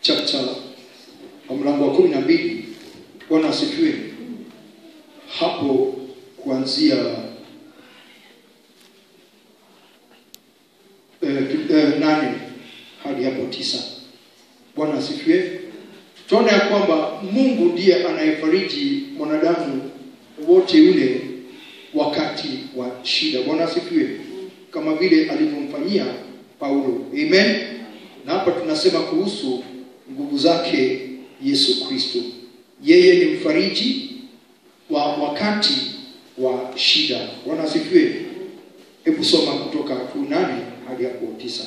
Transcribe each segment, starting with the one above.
chapter mlango wa 12. Bwana asifiwe. Hapo kuanzia 8 hadi hapo 9. Bwana asifiwe. Tunaona ya kwamba Mungu ndiye anayefariji mwanadamu wote ule wakati wa shida. Bwana asifiwe. Kama vile alivyomfanyia Paulo. Amen. Na hapa tunasema kuhusu nguvu zake Yesu Kristo. Yeye ni mfariji wa wakati wa shida. Bwana asifiwe. Hebu soma kutoka 8 hadi hapo 9.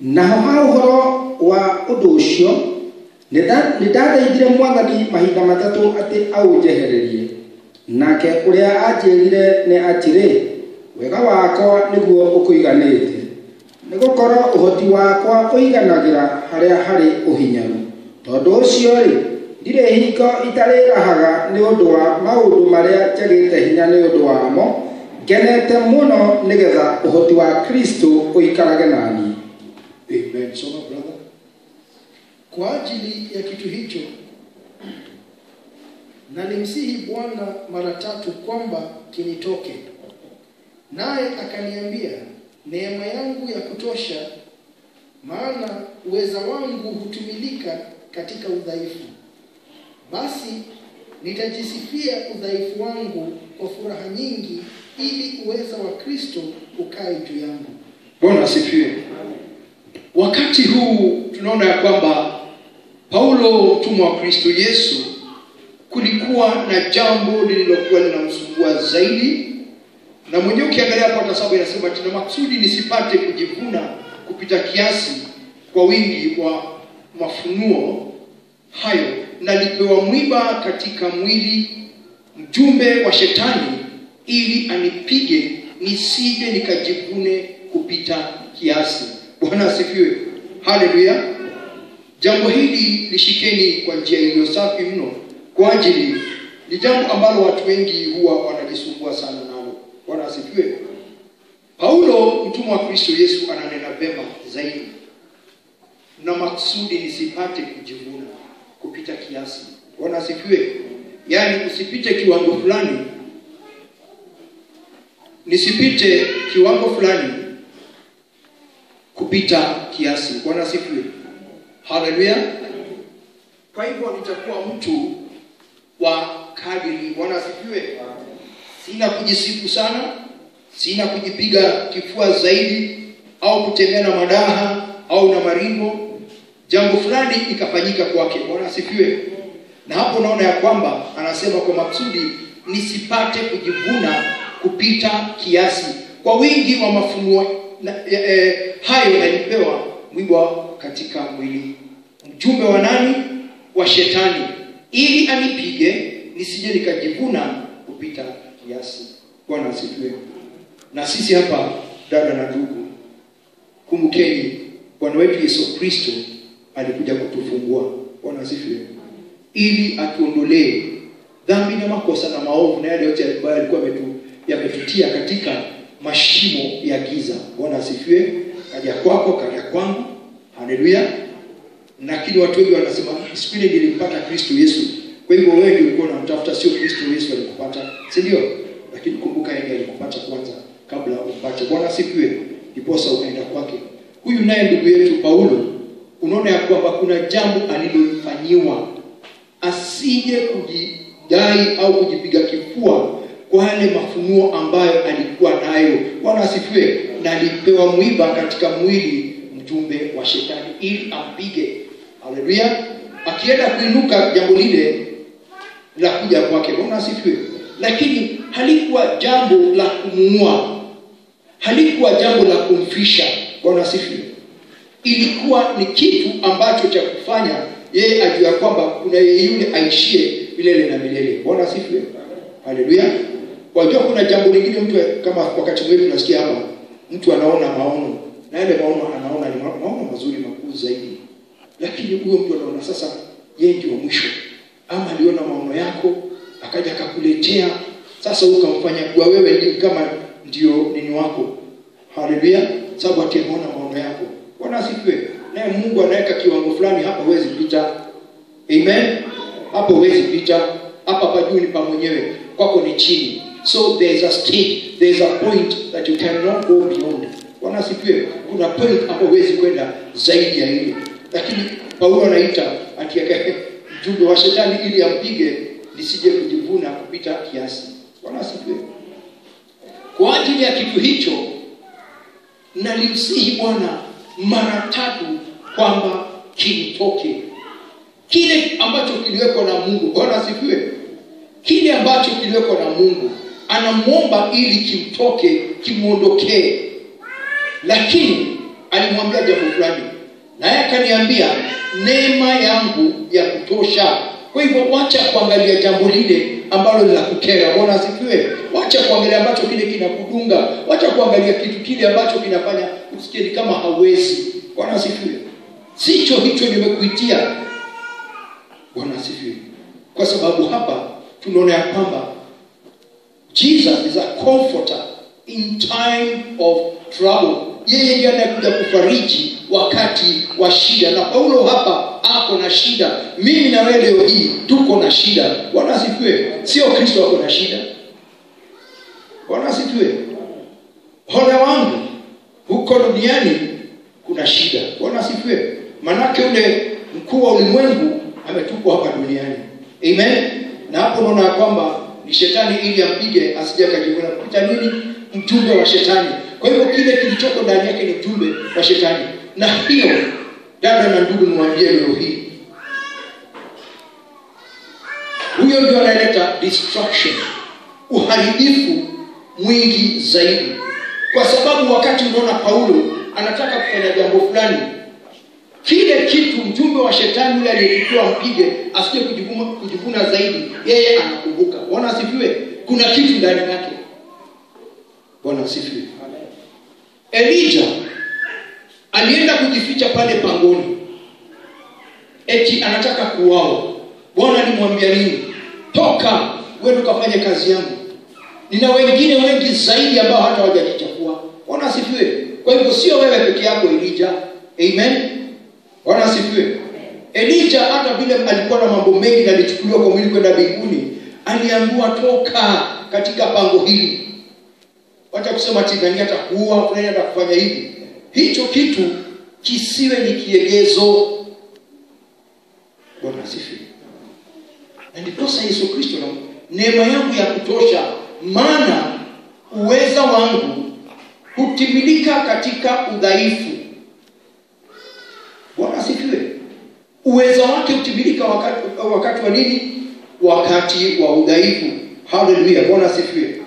Naho hauhoro wa undu ucio nĩndathaithire Mwathani mahinda matatũ atĩ aũnjehererie. Nake ũrĩa anjĩrire nĩ atĩrĩ, wega wakwa nĩguo ũkũiganĩte, nĩgũkorwo ũhoti wakwa ũiganagĩra harĩa harĩ ũhinyaru. Tondũ ũcio-rĩ, ndirĩ hingo itarĩrahaga nĩ ũndũ wa maũndũ marĩa njagĩte hinya nĩ ũndũ wamo, ngenete mũno nĩgetha ũhoti wa Kristo ũikarage naniĩ. Amen. Soma brother. Kwa ajili ya kitu hicho na nimsihi Bwana mara 3 kwamba kinitoke. Naye akaniambia, neema yangu ya kutosha, maana uweza wangu hutumilika katika udhaifu. Basi nitajisifia udhaifu wangu kwa furaha nyingi, ili uweza wa Kristo ukae juu yangu. Bwana asifiwe. Wakati huu tunaona ya kwamba Paulo mtumwa wa Kristo Yesu, kulikuwa na jambo lililokuwa linamsumbua zaidi. Na mwenyewe ukiangalia hapo hata sababu inasema tuna maksudi nisipate kujivuna kupita kiasi kwa wingi wa mafunuo hayo, nalipewa mwiba katika mwili, mjumbe wa shetani, ili anipige nisije nikajivune kupita kiasi. Bwana asifiwe. Haleluya. Jambo hili lishikeni kwa njia iliyo safi mno, kwa ajili ni jambo ambalo watu wengi huwa wanajisumbua sana nalo. Bwana asifiwe. Paulo mtumwa wa Kristo Yesu ananena vema zaidi, na maksudi nisipate kujivuna kupita kiasi. Bwana asifiwe. Yaani usipite kiwango fulani, nisipite kiwango fulani kupita kiasi. Bwana asifiwe. Haleluya. Kwa hivyo nitakuwa mtu wa kadiri. Bwana asifiwe. Sina kujisifu sana, sina kujipiga kifua zaidi, au kutembea na madaha au na maringo. Jambo fulani ikafanyika kwake. Bwana asifiwe. Na hapo naona ya kwamba anasema kwa maksudi nisipate kujivuna kupita kiasi. Kwa wingi wa mafunuo hayo nalipewa mwiba katika mwili, mjumbe wa nani? Wa shetani, ili anipige nisije nikajivuna kupita kiasi. Bwana asifiwe. Na sisi hapa dada na ndugu, kumbukeni Bwana wetu Yesu Kristo alikuja kutufungua. Bwana asifiwe. Ili atuondolee dhambi na makosa na maovu na yale yote ambayo alikuwa yametutia katika mashimo ya giza. Bwana asifiwe. Kaja kwako, kaja kwangu. Haleluya. Lakini watu wengi wanasema siku ile nilimpata Kristo Yesu, kwa hivyo wewe ndio ulikuwa unamtafuta, sio Kristo Yesu alikupata, si ndio? Lakini kumbuka yeye alikupata kwanza kabla upate. Bwana asifiwe. Ndiposa ukaenda kwake. Huyu naye ndugu yetu Paulo, unaona ya kwamba kuna jambo alilofanyiwa, asije kujidai au kujipiga kifua kwa yale mafunuo ambayo alikuwa nayo. Bwana asifiwe. Na alipewa mwiba katika mwili, mjumbe wa shetani, ili ampige. Haleluya. Akienda kuinuka jambo lile la kuja kwake. Bwana asifiwe. Lakini halikuwa jambo la kumuua, halikuwa jambo la kumfisha. Bwana asifiwe. Ilikuwa ni kitu ambacho cha kufanya yeye ajue kwamba kuna yule aishie milele na milele. Bwana asifiwe. Haleluya. Wajua kuna jambo lingine mtu kama wakati wetu tunasikia hapa mtu anaona maono, na yale maono anaona ni maono mazuri makuu zaidi. Lakini huyo mtu anaona sasa yeye ndio mwisho. Ama aliona maono yako akaja akakuletea, sasa ukamfanya kwa wewe ni kama ndio nini wako. Haleluya. Sababu akiona maono yako. Bwana asifiwe. Na naye Mungu anaweka kiwango fulani, hapa huwezi pita. Amen. Hapo huwezi pita. Hapa pa juu ni pa mwenyewe, kwako ni chini. So there's a stage, there's a point that you cannot go beyond. Wanasifiwe. Kuna point hapo huwezi kwenda zaidi ya ile. Lakini Paulo anaita atiake mjumbe wa shetani ili ampige lisije kujivuna kupita kiasi. Wanasifiwe. Kwa ajili ya kitu hicho nalimsihi Bwana mara 3 kwamba kinitoke. Kile ambacho kiliwekwa na Mungu, Bwana asifiwe. Kile ambacho kiliwekwa na Mungu anamuomba ili kimtoke, kimuondokee. Lakini alimwambia jambo fulani, naye akaniambia neema yangu ya kutosha. Kwa hivyo wacha kuangalia jambo lile ambalo linakukera. Bwana asifiwe. Wacha kuangalia ambacho kile kinakudunga. Wacha kuangalia kitu kile ambacho kinafanya usikie kama hauwezi. Bwana asifiwe. Sicho hicho nimekuitia. Bwana asifiwe. Kwa sababu hapa tunaona ya kwamba Jesus is a comforter in time of trouble. Yeye ndiye anakuja kufariji wakati wa shida. Na Paulo hapa ako na shida. Mimi na wewe leo hii tuko na shida. Bwana asifiwe. Sio Kristo ako na shida. Bwana asifiwe. Ole wangu huko duniani kuna shida. Bwana asifiwe. Manake ule mkuu wa ulimwengu ametupwa hapa duniani. Amen. Na hapo unaona kwamba ni shetani ili ampige asije akajivuna kupita nini? Mjumbe wa shetani. Kwa hivyo kile kilichoko ndani yake ni mjumbe wa shetani. Na hiyo dada na ndugu niwaambie leo hii, huyo ndio analeta destruction, uharibifu mwingi zaidi. Kwa sababu wakati unaona Paulo anataka kufanya jambo fulani, kile kitu mjumbe wa shetani yule aliyekuwa mpige asije kujivuna zaidi, yeye anakumbuka. Bwana asifiwe. Kuna kitu ndani yake. Bwana asifiwe. Elijah alienda kujificha pale pangoni, eti anataka kuuawa. Bwana alimwambia nini? Toka wewe ukafanye kazi yangu. Nina wengine wengi zaidi ambao hata hawajajichafua. Bwana asifiwe. Kwa hivyo sio wewe peke yako Elijah. Amen. Bwana asifiwe. Elijah hata vile alikuwa na mambo mengi na alichukuliwa kwa mwili kwenda mbinguni, aliambiwa toka katika pango hili. Wacha kusema tena atakuua, fulani atakufanya hivi. Hicho kitu kisiwe ni kiegezo. Bwana asifiwe. Na ndiposa Yesu Kristo na neema yangu ya kutosha, maana uweza wangu hutimilika katika udhaifu. Bwana asifiwe. Uweza wake hutimilika wakati wa nini? Wakati wa udhaifu. Hallelujah. Bwana asifiwe.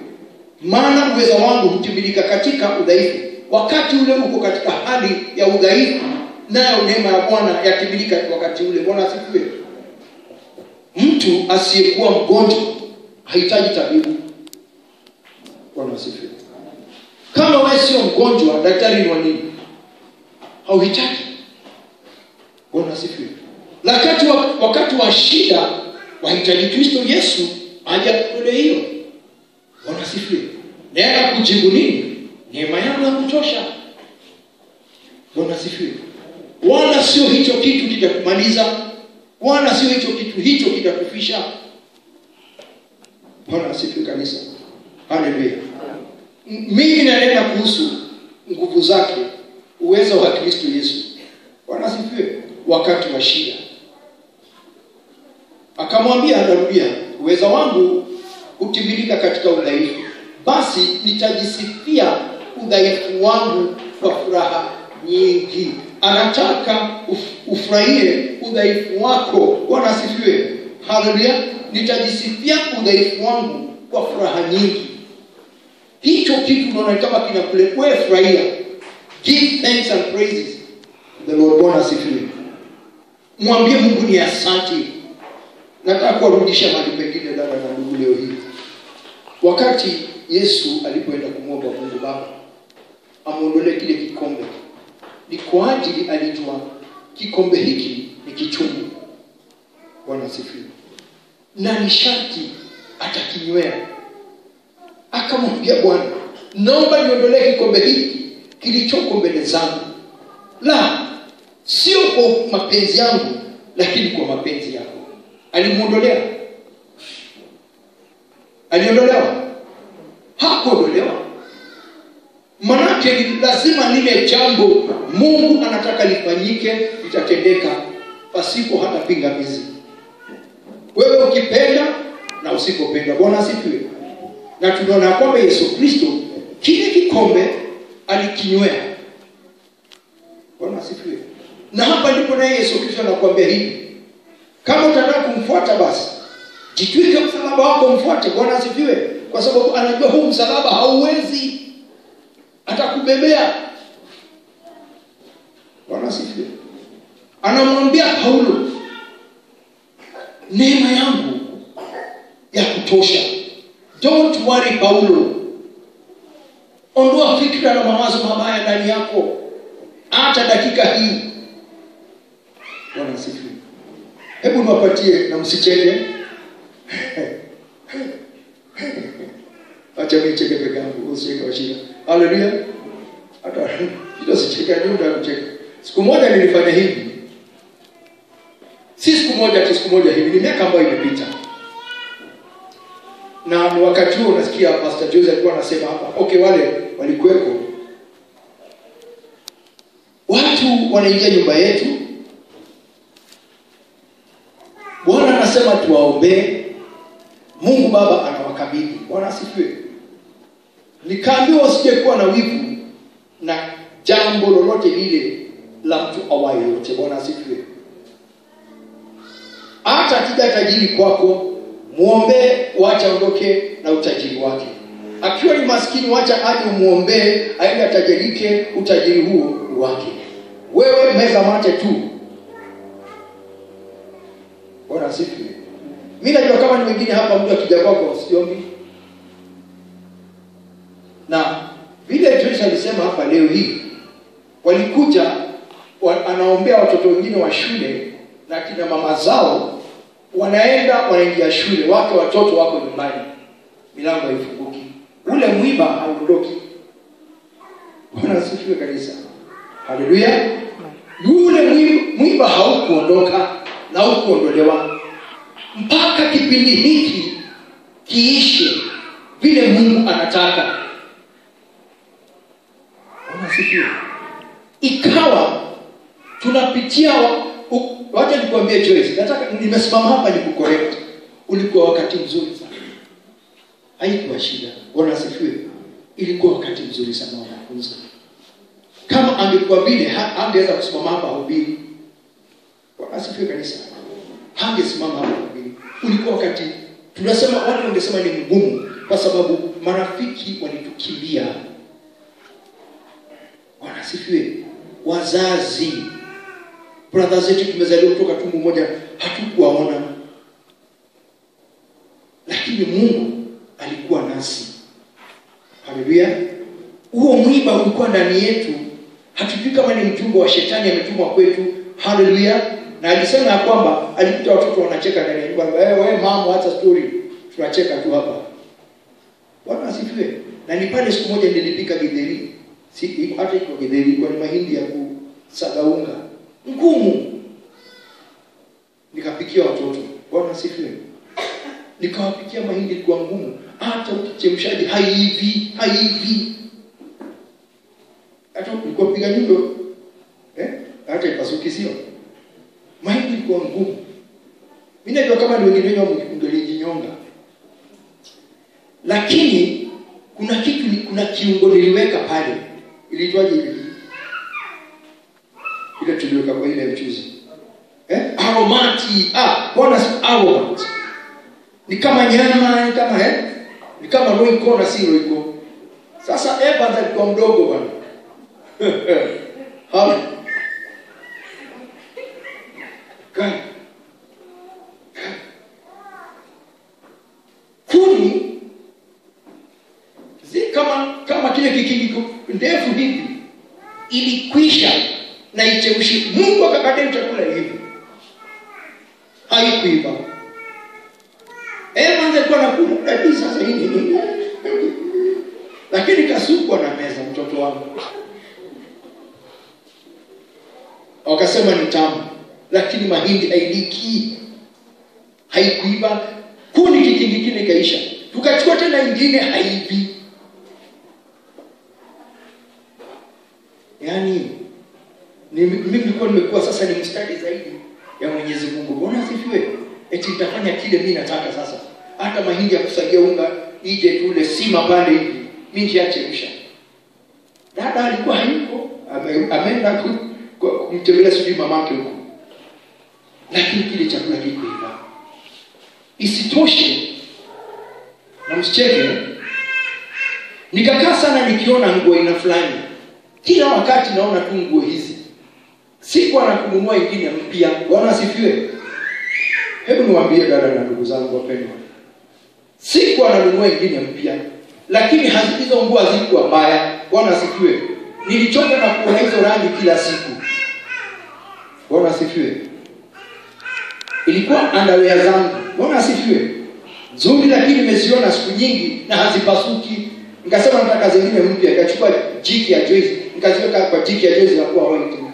Maana uweza wangu hutimilika katika udhaifu. Wakati ule uko katika hali ya udhaifu, nayo neema ya Bwana yatimilika wakati ule. Bwana asifiwe. Mtu asiyekuwa mgonjwa hahitaji tabibu. Bwana asifiwe. Kama wewe sio mgonjwa, daktari ni wa nini? Hauhitaji. Bwana asifiwe. Wakati wa shida wahitaji Kristo Yesu aje atutolee hiyo. Bwana asifiwe. Naenda kujibu nini? Neema yangu ya kutosha. Bwana asifiwe. Wala sio hicho kitu kitakumaliza, wala sio hicho kitakufisha. Bwana asifiwe kanisa. Haleluya. Mimi nanena kuhusu nguvu zake, uwezo wa Kristo Yesu. Bwana asifiwe. Wakati wa shida akamwambia, anarudia, uwezo wangu hutimilika katika udhaifu. Basi nitajisifia udhaifu wangu kwa furaha nyingi. Anataka ufurahie udhaifu wako. Bwana asifiwe. Haleluya. Nitajisifia udhaifu wangu kwa furaha nyingi. Hicho kitu unaona kama kinakuletea wewe furahia. Give thanks and praises the Lord. Bwana asifiwe. Mwambie Mungu ni asante. Nataka kuwarudisha mahali pengine dada na ndugu leo hii. Wakati Yesu alipoenda kumwomba Mungu Baba amuondolee kile kikombe, ni kwa ajili alijua kikombe hiki ni kichungu. Bwana asifiwe. Na ni sharti atakinywea. Akamwambia Bwana, naomba niondolee kikombe hiki kilichoko mbele zangu. La, sio mapenzi yangu, lakini kwa mapenzi yako. Alimuondolea. Aliondolewa? Hakuondolewa. Manake lazima lile jambo Mungu anataka lifanyike, litatendeka pasipo hata pingamizi. Wewe ukipenda na usipopenda. Bwana asifiwe. Na tunaona kwamba Yesu Kristo kile kikombe alikinywea. Bwana asifiwe. Na hapa ndipo naye Yesu Kristo anakuambia hivi: kama unataka kumfuata basi jitwike msalaba wako mfuate. Bwana asifiwe. Kwa sababu anajua huu msalaba hauwezi, atakubebea. Bwana asifiwe. Anamwambia Paulo, neema yangu ya kutosha. Don't worry Paulo. Ondoa fikra na mawazo mabaya ndani yako hata dakika hii. Bwana asifiwe. Hebu niwapatie na msicheke. Acha mimi nicheke peke yangu, usicheke washika. Haleluya. Hata ndio sicheke ndio kucheka. Siku moja nilifanya hivi. Si siku moja hivi, ni miaka ambayo imepita. Na wakati huo nasikia Pastor Jose alikuwa anasema hapa, okay, wale walikuweko. Watu wanaingia nyumba yetu. Bwana anasema tuwaombee. Mungu Baba anawakabidhi. Bwana asifiwe. Nikaambiwa usije kuwa na wivu na jambo lolote lile la mtu awaye yote. Bwana asifiwe. Hata akija tajiri kwako, muombe, wacha ondoke na utajiri wake. Akiwa ni maskini, wacha aje muombe, aende atajirike, utajiri huo wake. Wewe meza mate tu. Bwana asifiwe. Mimi najua kama ni wengine hapa mtu akija kwako usiombi. Na vile Joyce alisema hapa leo hii, walikuja anaombea watoto wengine wa shule na kina mama zao wanaingia shule, watoto wako nyumbani, milango haifunguki, ule mwiba hauondoki. Bwana asifiwe kanisa. Haleluya. Ule mwiba haukuondoka na haukuondolewa mpaka kipindi hiki kiishe vile Mungu anataka. Bwana asifiwe. Ikawa tunapitia wacha nikwambie Joyce, nataka nimesimama hapa nikucorrect. Ulikuwa wakati mzuri sana. Haikuwa shida. Bwana asifiwe. Ilikuwa wakati mzuri sana wa kufunza. Kama angekuwa vile angeweza kusimama hapa hubiri. Bwana asifiwe kanisa. Hangesimama hapa hubiri. Ulikuwa wakati tunasema watu wangesema ni mgumu kwa sababu marafiki walitukimbia. Bwana asifiwe. Wazazi, brothers zetu tumezaliwa kutoka tumbo moja, hatukuwaona. Lakini Mungu alikuwa nasi. Haleluya. Huo mwiba ulikuwa ndani yetu. Hatujui kama ni mjumbe wa shetani ametumwa kwetu. Haleluya. Na alisema ya kwamba alikuta watoto wanacheka ndani ya nyumba. Wewe mama, hata story tunacheka tu hapa. Bwana asifiwe. Na ni pale siku moja nilipika githeri. Hata iko githeri kwa mahindi ya kusaga unga ngumu, nikapikia watoto. Bwana asifiwe. Nikawapikia mahindi kwa ngumu, hata ukichemshaji haivi. Hata ukipiga nyundo hata ipasuki, sio? Mahindi kwa ngumu. Mimi najua kama ni wengine wao mngelijinyonga. Lakini kuna kiungo niliweka pale. Ilitwaje ile? Ile tuliweka kwa ile mchuzi. Aromati. Bwana aromat. Ni kama nyama, ni kama roiko na si roiko. Sasa Eva alikuwa mdogo bwana. Hapo. Kuni kama kile kikindi ndefu hivi ilikwisha na ichemshi. Mungu akakadiria chakula hivi. Haikuiva. Manze kwa nakula kabisa sasa hivi. Lakini kasukwa na meza mtoto wangu. Wakasema ni tamu, lakini mahindi hailiki, haikuiva. Kuni kingine ikaisha, tukachukua tena ingine haivi. Yaani mimi nilikuwa nimekuwa sasa ni mstadi zaidi ya Mwenyezi Mungu. Bwana asifiwe. Eti nitafanya kile mimi nataka sasa. Hata mahindi ya kusagia unga ije tule sima pande hivi, mimi niachemsha. Dada alikuwa hayuko, ameenda kumtembelea sijui mamake huko. Lakini kile chakula kikuiva. Isitoshe, na msicheke, nikakaa sana nikiona nguo ina fulani. Kila wakati naona tu nguo hizi. Sikuwa na kununua ingine mpya. Bwana asifiwe. Hebu niwaambie dada na ndugu zangu wapendwa. Sikuwa nanunua ingine mpya, lakini hizo nguo hazikuwa mbaya. Bwana asifiwe. Nilichoka na kuona hizo rangi kila siku. Bwana asifiwe. Ilikuwa underwear zangu. Bwana asifiwe. Nzuri, lakini nimeziona siku nyingi na hazipasuki. Nikasema nataka zingine mpya. Nikachukua jiki ya Joyce, nikaziweka kwa jiki ya Joyce na kuwa white mpya.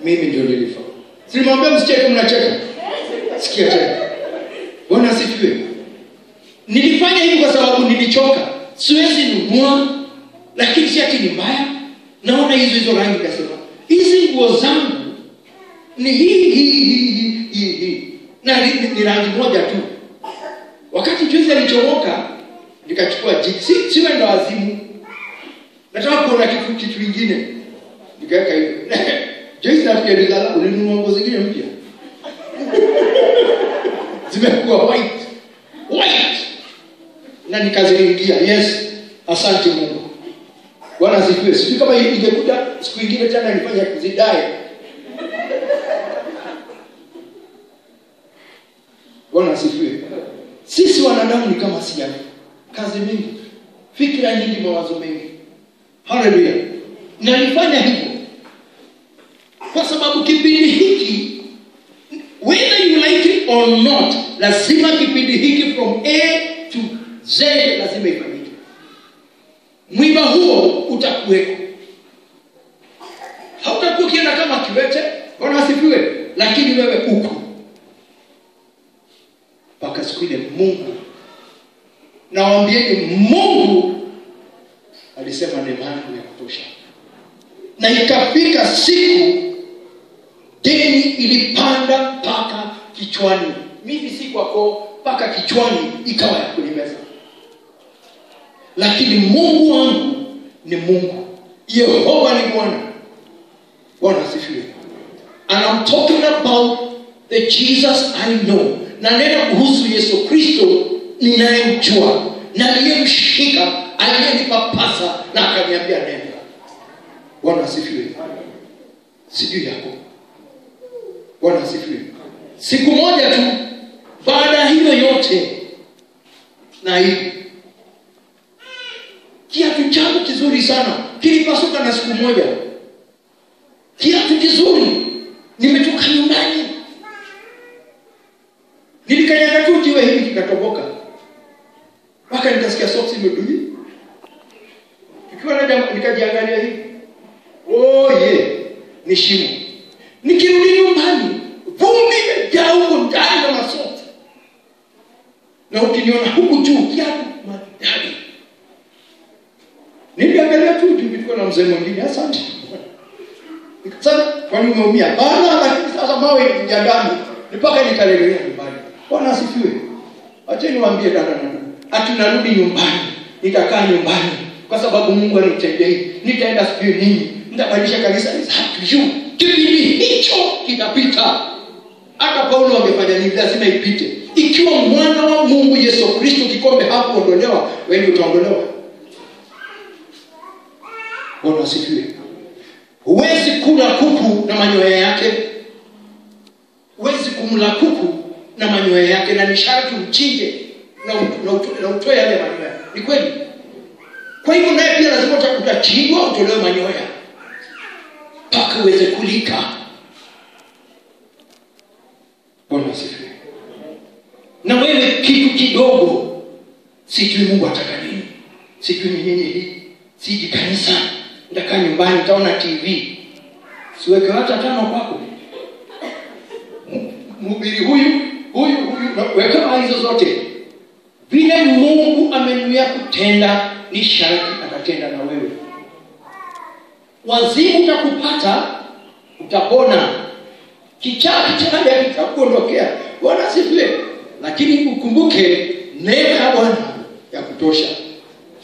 Mimi ndio nilifanya. Silimwambia msicheke, mnacheka. Sikia tena. Bwana asifiwe. Nilifanya hivi kwa sababu nilichoka. Siwezi nunua, lakini si ati ni mbaya. Naona hizo rangi kasema, hizi nguo zangu ni hii. Na ni rangi moja tu. Wakati Joyce alichomoka, nikachukua jiki. Siwe ndo azimu. Nataka kuona kitu kingine. Nikaweka hiyo. Joyce nafikiri nilala, ulinunua nguo zingine mpya. Zimekuwa white. Na nikaziringia. Yes, asante Mungu. Bwana asifiwe. Sijui kama ingekuja siku nyingine tena nifanye kuzidai. Bwana asifiwe. Sisi wanadamu ni kama siafu. Kazi mingi, fikra nyingi, mawazo mengi. Haleluya. Nalifanya hivyo kwa sababu kipindi hiki, whether you like it or not, lazima kipindi hiki from A to Z lazima ifanyike. Mwiba huo utakuweko. Hautakuwa kienda kama kiwete. Bwana asifiwe. Lakini wewe uko. Paka siku ile Mungu, nawaambieni, Mungu alisema neema yangu ya kutosha. Na ikafika siku deni ilipanda mpaka kichwani. Mimi si kwako, mpaka kichwani ikawa ya kunimeza. Lakini Mungu wangu ni Mungu. Yehova ni Bwana. Bwana asifiwe. And I'm talking about the Jesus I know. Na neno kuhusu Yesu Kristo ninayemjua, na aliyemshika, aliyenipapasa na akaniambia neno. Bwana asifiwe. Sijui yako. Bwana asifiwe. Siku moja tu baada hiyo yote, na hivi kiatu changu kizuri sana kilipasuka na siku moja. Kiatu kizuri, nimetoka nyumbani, nilikanyaga tu jiwe hivi kikatoboka. Mpaka nikasikia soksi imeduni. Nikiwa na jamaa nikajiangalia hivi. Ni shimo. Nikirudi nyumbani, vumbi imejaa huko ndani na masoksi. Na ukiniona huku juu kiatu madadi. Niliangalia tu juu, nilikuwa na mzee mwingine, asante. Nikasema, kwani umeumia? Lakini sasa mawe ya ndani. Mpaka nikalelea nyumbani. Bwana asifiwe. Acha niwaambie dada na ndugu, atunarudi nyumbani, nitakaa nyumbani kwa sababu Mungu anitendea. Nitaenda sijui nini, nitabadilisha kanisa. Kipindi hicho kitapita. Hata Paulo angefanya nini, lazima ipite. Ikiwa mwana wa Mungu Yesu Kristo kikombe hapo ondolewa, wewe utaondolewa. Bwana asifiwe. Huwezi kula kuku na manyoya yake. Huwezi kumla kuku na manyoya yake, na ni sharti umchinje na utoe yale manyoya. Ni kweli? Kwa hivyo naye pia lazima utachinjwa, utolewe manyoya mpaka uweze kulika. Bwana asifiwe. Na wewe kitu kidogo, sijui Mungu ataka nini. siku nyingine hii siji kanisa, nitakaa nyumbani nitaona TV. Siweke hata 5 kwako. Mhubiri huyu weka hizo zote. Vile Mungu amenuia kutenda ni sharti atatenda na wewe. Wazimu utakupata, utapona. Kichaa kitakuondokea. Bwana asifiwe. Lakini ukumbuke neema ya Bwana ya kutosha.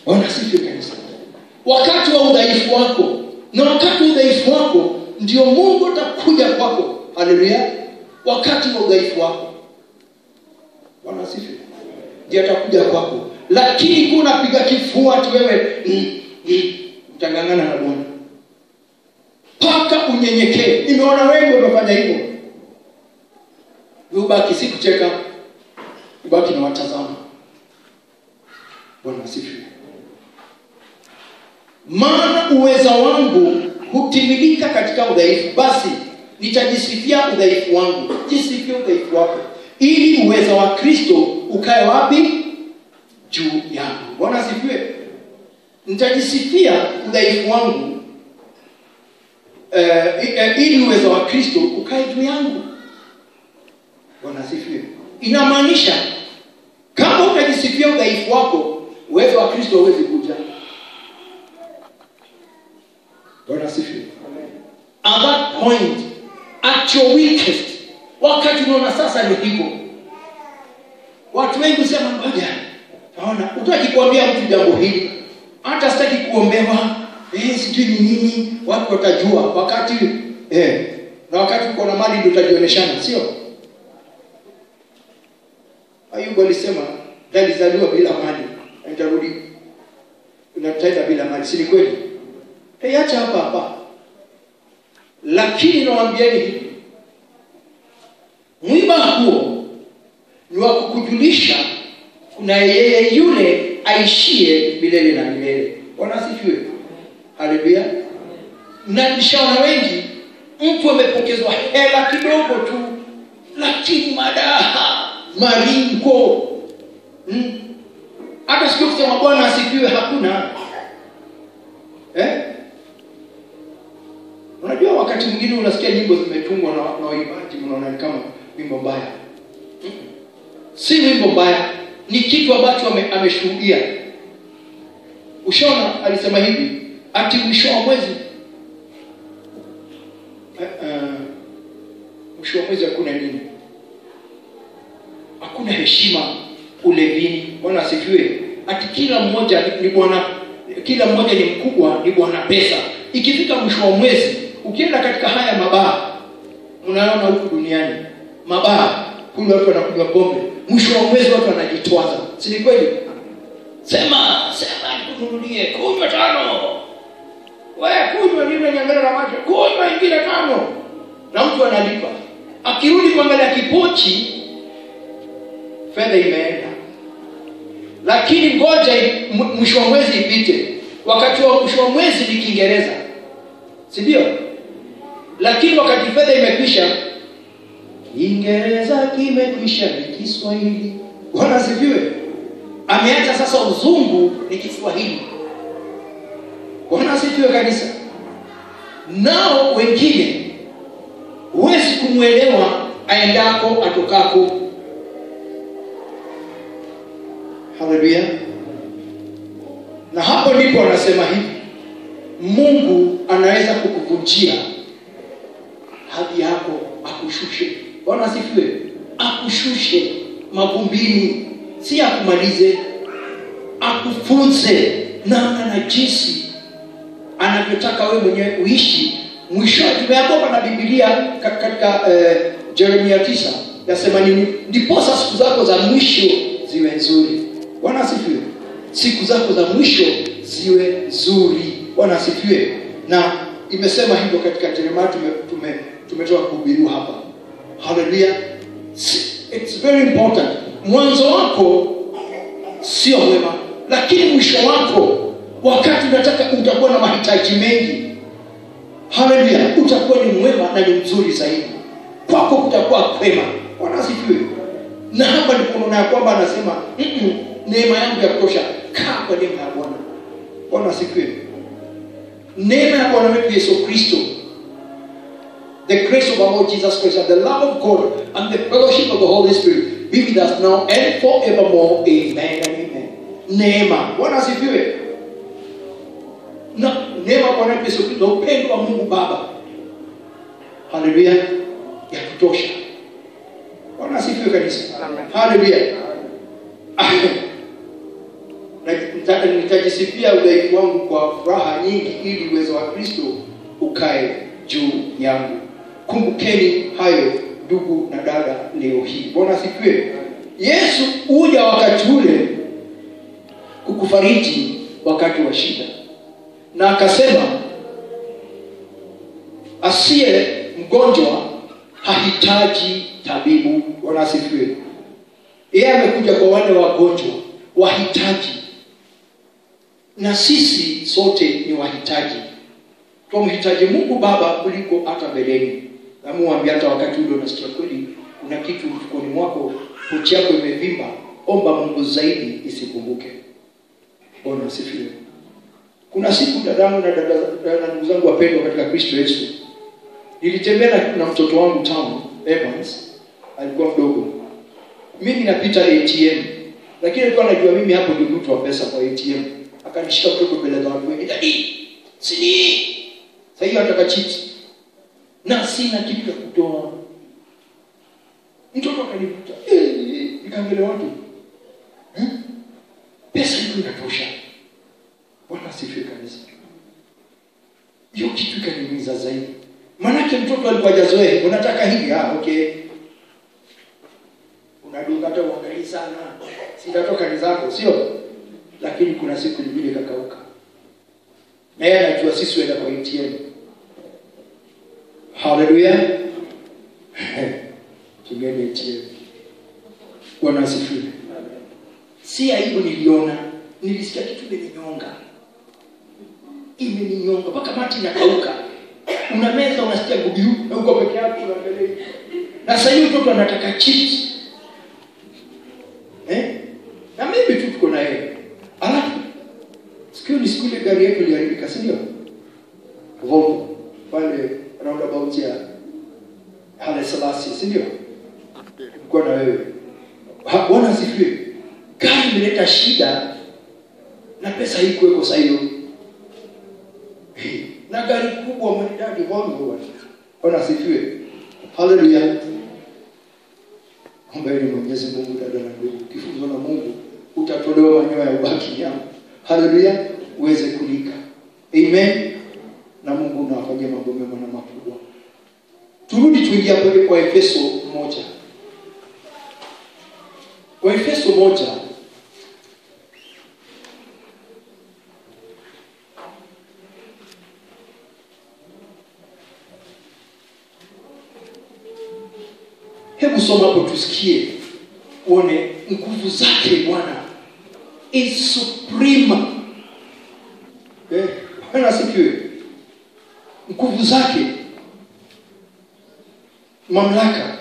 Bwana asifiwe kanisa. Wakati wa udhaifu wako, na wakati wa udhaifu wako ndio Mungu atakuja kwako. Haleluya. Wakati wa udhaifu wako, Bwana asifiwe, ndiye atakuja kwako. Lakini kuna piga kifua tu wewe, utangangana na Bwana paka unyenyekee. Nimeona wengi wamefanya hivyo. Ubaki si kucheka, ubaki na watazama. Bwana asifiwe. Maana uweza wangu hutimilika katika udhaifu, basi nitajisifia udhaifu wangu. Jisifia udhaifu wako, ili uweza wa Kristo ukae wapi? Juu yangu. Bwana asifiwe. Nitajisifia udhaifu wangu ili uweza wa Kristo ukae juu yangu. Bwana asifiwe. Inamaanisha kama utajisifia udhaifu wako, uwezo wa Kristo hauwezi kuja. Bwana asifiwe. At that point, at your weakest, wakati unaona sasa ni hivyo, watu wengi husema ngoja, naona utaki kuambia mtu jambo hili, hata sitaki kuombewa, sijui ni nini, watu watajua wakati na wakati uko na mali ndio utajioneshana, sio? Ayubu alisema nilizaliwa bila mali, nitarudi unataida bila mali, si kweli? Acha hapa. Lakini nawaambieni hivi, mwiba huo ni wa kukujulisha kuna yeye yule aishie milele na milele. Bwana asifiwe. Haleluya. Na nishaona wengi, mtu amepokezwa hela kidogo tu, lakini madaha, maringo. Hata siku kusema Bwana asifiwe hakuna. Unajua wakati mwingine unasikia nyimbo zimetungwa na waimbaji, unaona kama wimbo mbaya. Si wimbo mbaya, ni kitu ambacho ameshuhudia. Ushaona alisema hivi, ati mwisho wa mwezi mwisho wa mwezi hakuna nini? Hakuna heshima ulevini. Bwana asifiwe. Ati kila mmoja ni bwana, kila mmoja ni mkubwa, ni bwana pesa. Ikifika mwisho wa mwezi, ukienda katika haya mabaa, unaona huku duniani mabaa, kuna watu wanakunywa pombe, mwisho wa mwezi watu wanajitwaza. Si ni kweli? Sema nikununulie, kunywa 5. Wewe kunywa nini nyangara na maji? Kunywa ingine 5. Na mtu analipa. Akirudi kuangalia kipochi, fedha imeenda. Lakini ngoja mwisho wa mwezi ipite. Wakati wa mwisho wa mwezi ni Kiingereza, si ndio? Lakini wakati fedha imekwisha, Kiingereza kimekwisha, ni Kiswahili. Bwana asifiwe. Ameacha sasa uzungu, ni Kiswahili. Bwana asifiwe kanisa. Nao wengine huwezi kumuelewa aendako atokako. Haleluya. Na hapo ndipo anasema hivi, Mungu anaweza kukuvunjia hadhi yako, akushushe. Bwana asifiwe. Akushushe mavumbini, si akumalize, akufunze namna na jinsi anavyotaka wewe mwenyewe uishi. Mwisho tumeagopa na Biblia katika Yeremia 9 yasema nini? Ndiposa siku zako za mwisho ziwe nzuri. Bwana asifiwe. Siku zako za mwisho ziwe nzuri. Bwana asifiwe. Na imesema hivyo katika Yeremia, tumetoka kuhubiriwa hapa. Hallelujah. It's very important. Mwanzo wako sio mwema, lakini mwisho wako, wakati unataka utakuwa na mahitaji mengi, haleluya, utakuwa ni mwema na ni mzuri zaidi. Kwako kutakuwa kwema. Bwana asifiwe. Na hapa ndipo unaona kwamba anasema neema yangu ya kutosha. Kaa kwa neema ya Bwana. Bwana asifiwe. Neema ya Bwana wetu Yesu Kristo, the grace of our Lord Jesus Christ, and the love of God, and the fellowship of the Holy Spirit be with us now and forevermore. Amen and amen. Neema. Bwana asifiwe. Na neema ya Bwana wetu Yesu Kristo, upendo wa Mungu Baba, haleluya, ya kutosha. Bwana asifiwe kanisa. Haleluya. Nitajisifia udhaifu wangu kwa furaha nyingi, ili uwezo wa Kristo ukae juu yangu. Kumbukeni hayo ndugu na dada leo hii. Bwana asifiwe. Yesu huja wakati ule kukufariji wakati wa shida, na akasema asiye mgonjwa hahitaji tabibu. Bwana asifiwe. Yeye amekuja kwa wale wagonjwa wahitaji, na sisi sote ni wahitaji. Tunamhitaji Mungu Baba kuliko hata mbeleni. Namuambia hata wakati ule unasikia kweli kuna kitu mfukoni mwako, pochi yako imevimba, omba Mungu zaidi isikumbuke. Bwana asifiwe. Kuna siku dadangu na ndugu zangu wapendwa katika Kristo Yesu, nilitembea na mtoto wangu town, Evans, alikuwa mdogo. Mimi napita ATM, lakini alikuwa anajua mimi hapo ndio mtu wa pesa kwa ATM. Akanishika mtoto mbele za watu wengi, "Dadi, sini." Sasa hiyo ataka chips. Na sina kitu ya kutoa. Mtoto akanivuta. Nikaangalia watu. Pesa hiyo inatosha. Bwana asifiwe kanisa. Hiyo kitu kanimiza zaidi. Manake mtoto alikuwa hajazoea, unataka hivi, okay. Unadunga hata uangalie sana. Sitatoka ni zako, sio? Lakini kuna siku nyingine kakauka. Na yeye anajua sisi wenda kwa ATM. Hallelujah. Tumeni ATM. Bwana asifiwe. Si aibu niliona. Nilisikia kitu kimeninyonga. Imeninyonga mpaka mati inakauka. Una meza unasikia gubiu na uko peke yako unaangalia. Na sasa hiyo mtoto anataka chips. Na mimi tu tuko na yeye. Alafu siku ile gari yetu iliharibika, si ndio? Volvo pale roundabout ya Haile Selassie, si ndio? Kwa na wewe. Bwana asifiwe. Gari imeleta shida na pesa haikuweko sasa hiyo. Na gari kubwa maridadi Volvo. Bwana asifiwe. Hallelujah. Ombeni Mwenyezi Mungu dada na ndugu, kifunzo na Mungu utatolewa manyoya ya ubaki yako. Hallelujah, uweze kulika. Amen. Na Mungu anafanyia mambo mema na makubwa. Turudi tuingie hapo kwa Efeso 1. Kwa Efeso 1 hebu soma hapo tusikie, uone nguvu zake Bwana is supreme. Bwana asifiwe. Nguvu zake, mamlaka.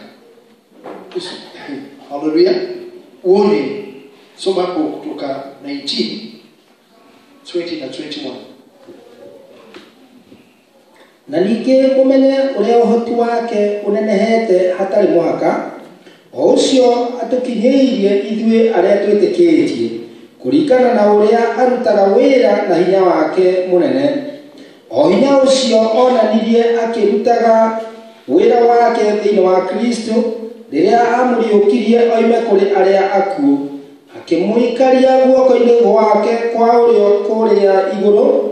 Hallelujah. Uone, soma hapo kutoka 19, 20 na 21. Na ningĩ mũmenye ũrĩa ũhoti wake ũnenehete hatarĩ mũhaka, o ũcio atũkinyĩirie ithuĩ arĩa twĩtĩkĩtie, kũringana na ũrĩa arutaga wĩra na hinya wake mũnene. O hinya ũcio onanirie akĩrutaga wĩra wake thĩinĩ wa Kristo rĩrĩa amũriũkirie oime kũrĩ arĩa akuũ, akĩmũikaria guoko-inĩ gwake kwa ũrĩo kũrĩa igũrũ,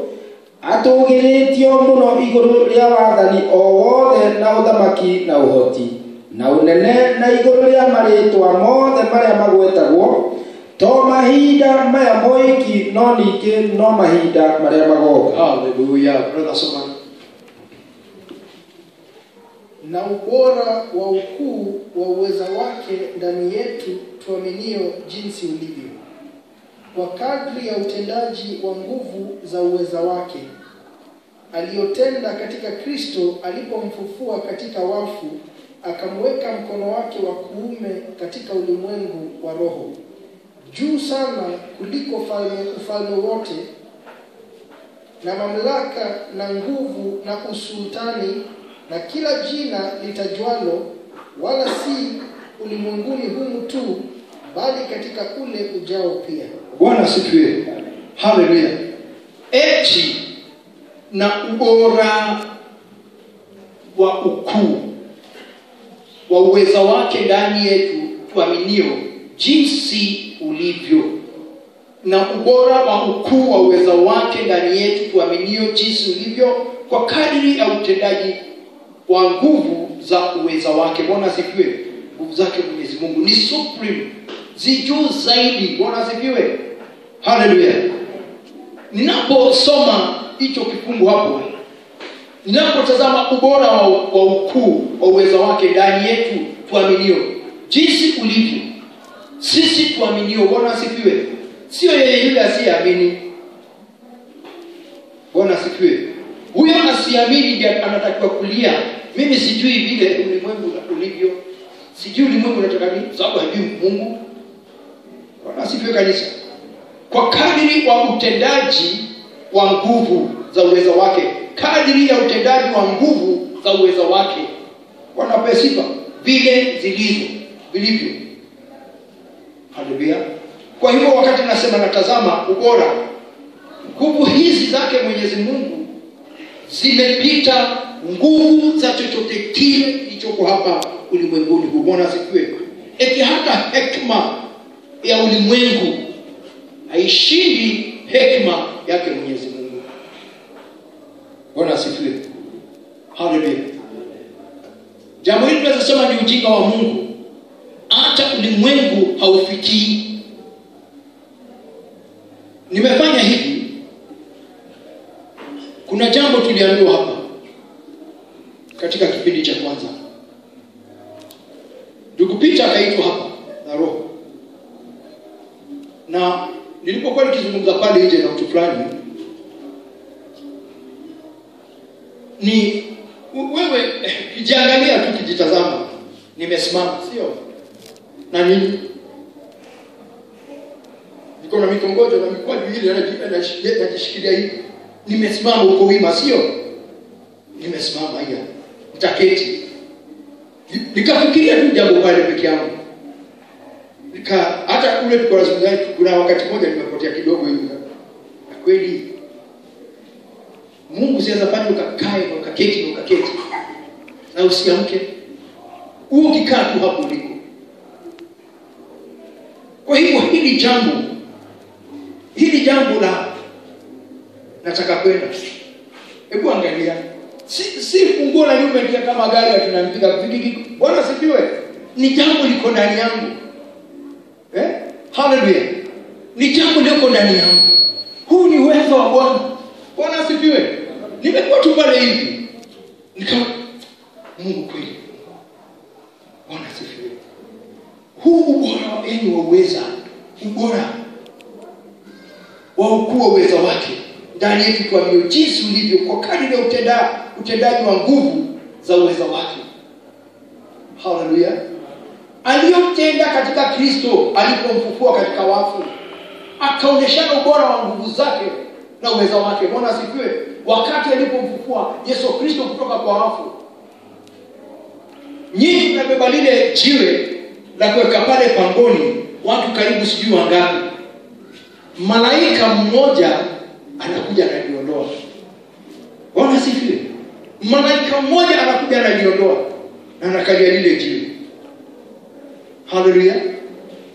atũgĩrĩtio mũno igũrũ rĩa wathani o wothe na ũthamaki na ũhoti na ũnene na igũrũ rĩa marĩtwa mothe marĩa magwetagwo, to mahinda maya moiki no ningĩ no mahinda marĩa magoka. Hallelujah. Brother Soma. Na ubora wa ukuu wa uweza wake ndani yetu tuaminio jinsi ulivyo, kwa kadri ya utendaji wa nguvu za uweza wake aliyotenda katika Kristo alipomfufua katika wafu, akamweka mkono wake wa kuume katika ulimwengu wa roho, juu sana kuliko ufalme wote na mamlaka na nguvu na usultani na kila jina litajwalo, wala si ulimwenguni humu tu, bali katika ule ujao pia. Bwana asifiwe. Haleluya. Eti na ubora wa ukuu wa uweza wake ndani yetu tuaminio jinsi ulivyo. Na ubora wa ukuu wa uweza wake ndani yetu tuaminio jinsi ulivyo, kwa kadiri ya utendaji wa nguvu za uweza wake. Bwana asifiwe. Nguvu zake Mwenyezi Mungu ni supreme, zijuu zaidi. Bwana asifiwe. Haleluya. Ninaposoma hicho kifungu hapo, ninapotazama ubora wa ukuu wa uweza wake ndani yetu tuaminio jinsi ulivyo, sisi tuaminio. Bwana asifiwe. Sio yeye yule asiyeamini. Bwana asifiwe. Huyo asiamini ndiye anatakiwa kulia, mimi sijui vile ulimwengu ulivyo, sijui ulimwengu unataka nini, sababu hajui Mungu. Bwana asifiwe kanisa. Kwa kadiri wa utendaji wa nguvu za uweza wake, kadiri ya utendaji wa nguvu za uweza wake, wanapewa sifa vile vilivyo. Haleluya. Kwa hivyo wakati nasema natazama ubora, nguvu hizi zake Mwenyezi Mungu zimepita nguvu za chochote kile kilichoko hapa ulimwenguni. Bwana asifiwe. Eti hata hekima ya ulimwengu haishindi hekima yake Mwenyezi Mungu. Bwana asifiwe. Haleluya. Jambo hili tunaweza sema ni ujinga wa Mungu, hata ulimwengu haufikii. Nimefanya hivi, kuna jambo tuliambiwa hapa katika kipindi cha kwanza. Ndugu Peter akaitwa hapa na Roho, na nilipokuwa nikizungumza pale nje na mtu fulani, ni wewe kijiangalia tu, kijitazama, nimesimama sio na nini, niko na mikongojo na mikwaju ile najishikilia hivi, nimesimama uko wima sio, nimesimama hiyo nitaketi. Nikafikiria tu jambo pale peke yangu, hata kule tukozungumza, kuna wakati mmoja nimepotea kidogo hivi. Na kweli Mungu siweza fanya ukakae na ukaketi na usiamke, ukikaa tu hapo uliko. Kwa hivyo hili jambo la nataka kwenda, hebu angalia, si funguo la nyumba ndio kama gari tunampiga vigigi. Bwana sifiwe. Ni jambo liko ndani yangu. Haleluya. Ni jambo liko ndani yangu. Huu ni uwezo wa Bwana. Bwana sifiwe. Nimekuwa tu pale hivi, nikawa Mungu kweli. Bwana sifiwe. Huu ubora wa uweza, ubora wa ukuu wa uweza wake ndani yetu tuamini jinsi ulivyo, kwa kadiri ya utendaji wa nguvu za uweza wake. Haleluya. Aliyotenda katika Kristo alipomfufua katika wafu, akaonyeshana ubora wa nguvu zake na uweza wake. Bwana asifiwe. Wakati alipomfufua Yesu Kristo kutoka kwa wafu, nyinyi mnabeba lile jiwe la kuweka pale pangoni, watu karibu sijui wangapi, malaika mmoja anakuja anadiondoa. Bwana asifiwe. Malaika mmoja anakuja anadiondoa na anakalia lile jiwe. Haleluya.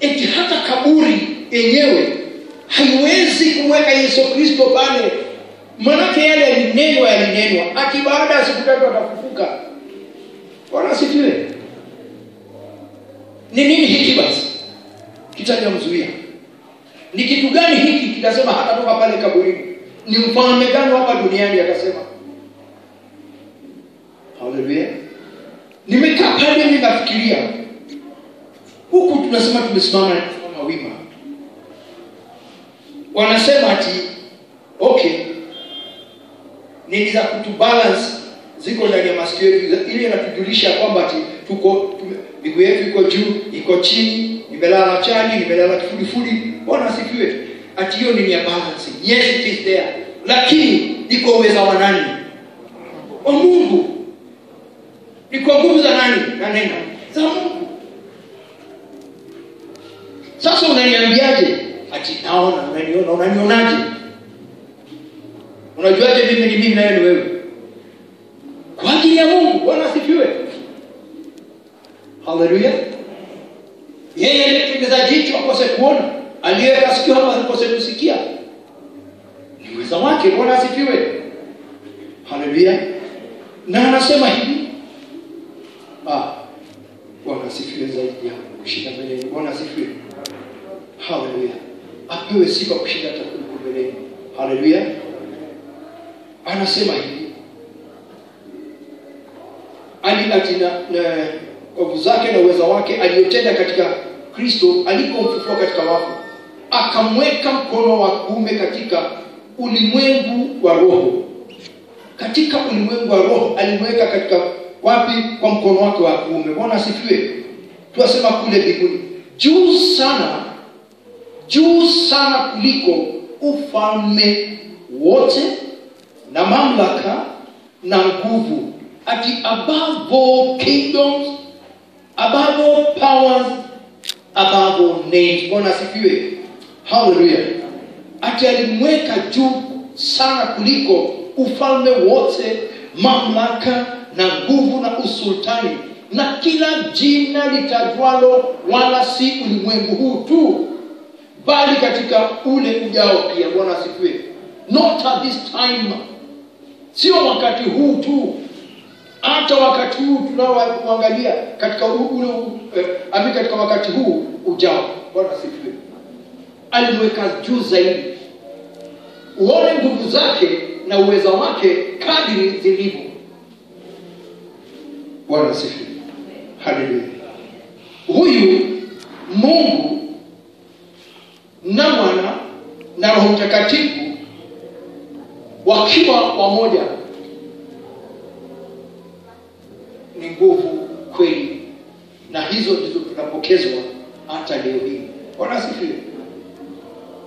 Eti hata kaburi yenyewe haiwezi kumweka Yesu Kristo pale, manake yale yalinenwa. Ati baada ya siku 3 atafufuka. Bwana asifiwe. Ni nini hiki basi kitanyamzuia? Ni kitu gani hiki kitasema hatatoka pale kaburini? Ni mfalme gani hapa duniani akasema? Haleluya. Nimekaa pale ninafikiria, huku tunasema tumesimama wima, wanasema ati okay, nini za kutubalance ziko ndani ya masikio yetu, ili inatujulisha kwamba ati miguu yetu iko juu, iko chini, nimelala chani, nimelala kifudifudi. Bwana asifiwe. Ati hiyo ni ya balance. Yes, it is there. Lakini kwa uweza wa nani? Wa Mungu. Ni kwa nguvu za nani? Na neno za Mungu. Sasa unaniambiaje? Ati naona, unaniona, unanionaje? Unajuaje mimi ni mimi na wewe ni wewe? Kwa ajili ya Mungu. Bwana asifiwe. Haleluya. Yeye aliyetengeza jicho akose kuona, aliyeweka sikio hapa akose kusikia. Ni uweza wake. Bwana asifiwe. Haleluya. Na anasema hivi. Bwana asifiwe zaidi ya kushinda mbele. Bwana asifiwe. Haleluya. Apewe sifa kushinda hata kuliko mbele. Haleluya. Anasema hivi. Aliatina nguvu zake na uwezo wake aliyotenda katika Kristo alipomfufua katika wafu, akamweka mkono wa kuume katika ulimwengu wa roho. Katika ulimwengu wa roho alimweka katika wapi? Kwa mkono wake wa kuume. Bwana asifiwe. Tunasema kule mbinguni, juu sana kuliko ufalme wote na mamlaka na nguvu, ati above all kingdoms, above all powers, above all names. Bwana asifiwe. Hallelujah. Ati alimweka juu sana kuliko ufalme wote, mamlaka na nguvu na usultani na kila jina litajwalo, wala si ulimwengu huu tu, bali katika ule ujao pia. Bwana asifiwe. Not at this time. Sio wakati huu tu, hata wakati huu tunaoangalia katika katika wakati huu ujao. Bwana asifiwe. Alimweka juu zaidi. Uone nguvu zake na uwezo wake kadiri zilivyo. Bwana asifiwe. Haleluya. Huyu Mungu na Mwana na Roho Mtakatifu wakiwa pamoja ni nguvu kweli, na hizo ndizo tunapokezwa hata leo hii. Bwana asifiwe.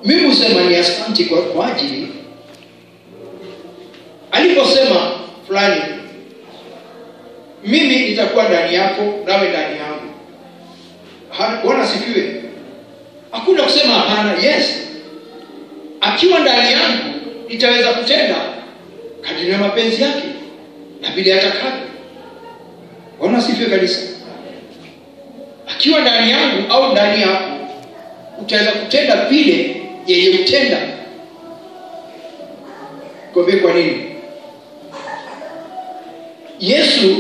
Mimi husema ni asante kwa ajili aliposema fulani, mimi nitakuwa ndani yako nawe ndani yangu. Bwana asifiwe. Hakuna kusema hapana. Yes, akiwa ndani yangu nitaweza kutenda kadiri ya mapenzi yake na vile atakavyo. Bwana asifiwe kanisa. Akiwa ndani yangu au ndani yako utaweza kutenda vile yeye utenda. Kwa nini? Yesu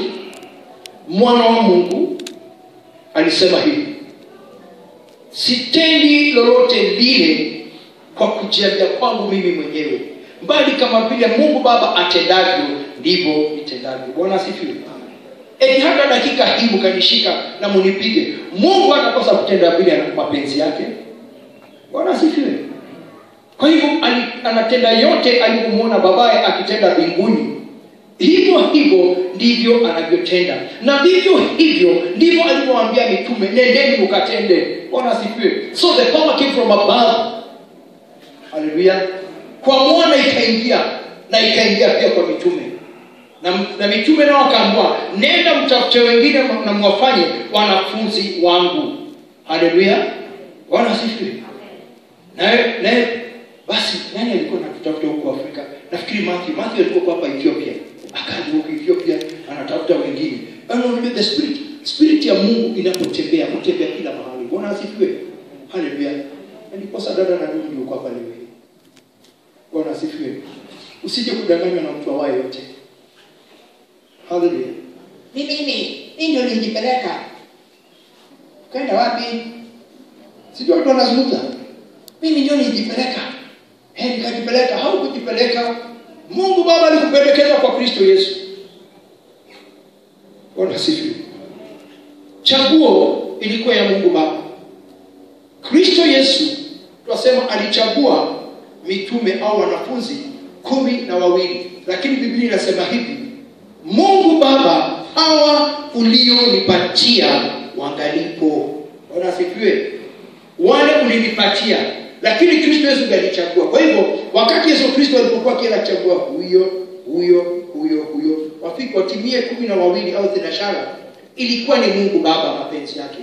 mwana wa Mungu alisema hivi, sitendi lolote lile kwa kujiambia kwangu mimi mwenyewe, bali kama vile Mungu Baba atendavyo ndivyo nitendavyo. Bwana asifiwe. Hata dakika hii mkanishika na munipige, Mungu atakosa kutenda vile ana mapenzi yake. Bwana asifiwe. Kwa hivyo anatenda yote alipomuona babaye akitenda mbinguni. Hivyo ndivyo anavyotenda. Na vivyo hivyo ndivyo alipowaambia mitume, nendeni mkatende. Bwana asifiwe. So the power came from above. Hallelujah. Kwa Mwana ikaingia pia kwa mitume. Na mitume nao wakaambiwa, nenda mtafute wengine na mwafanye wanafunzi wangu. Hallelujah. Bwana asifiwe. Na basi nani alikuwa anatafuta huko Afrika? Nafikiri Matthew alikuwa hapa Ethiopia. Akaja huko Ethiopia anatafuta wengine. Unajua the spirit ya Mungu inapotembea kila mahali. Bwana asifiwe. Hallelujah. Ndiposa dada na ndugu yuko hapa leo hii. Bwana asifiwe. Usije kudanganywa na mtu awaye yote. Hallelujah. Mimi ndio nilijipeleka. Kwenda wapi? Sijui watu wanazungumza. Mimi ndio nilijipeleka. Nikajipeleka. Haukujipeleka. Mungu Baba alikupelekeza kwa Kristo Yesu. Bwana asifiwe. Chaguo ilikuwa ya Mungu Baba. Kristo Yesu tunasema alichagua mitume au wanafunzi 12, lakini Biblia inasema hivi, Mungu Baba, hawa ulionipatia wangalipo. Bwana asifiwe. Wale ulinipatia Lakini Kristo Yesu ndiye alichagua. Kwa hivyo wakati Yesu Kristo alipokuwa kila chagua huyo watimie 12 au 13, ilikuwa ni Mungu Baba mapenzi yake.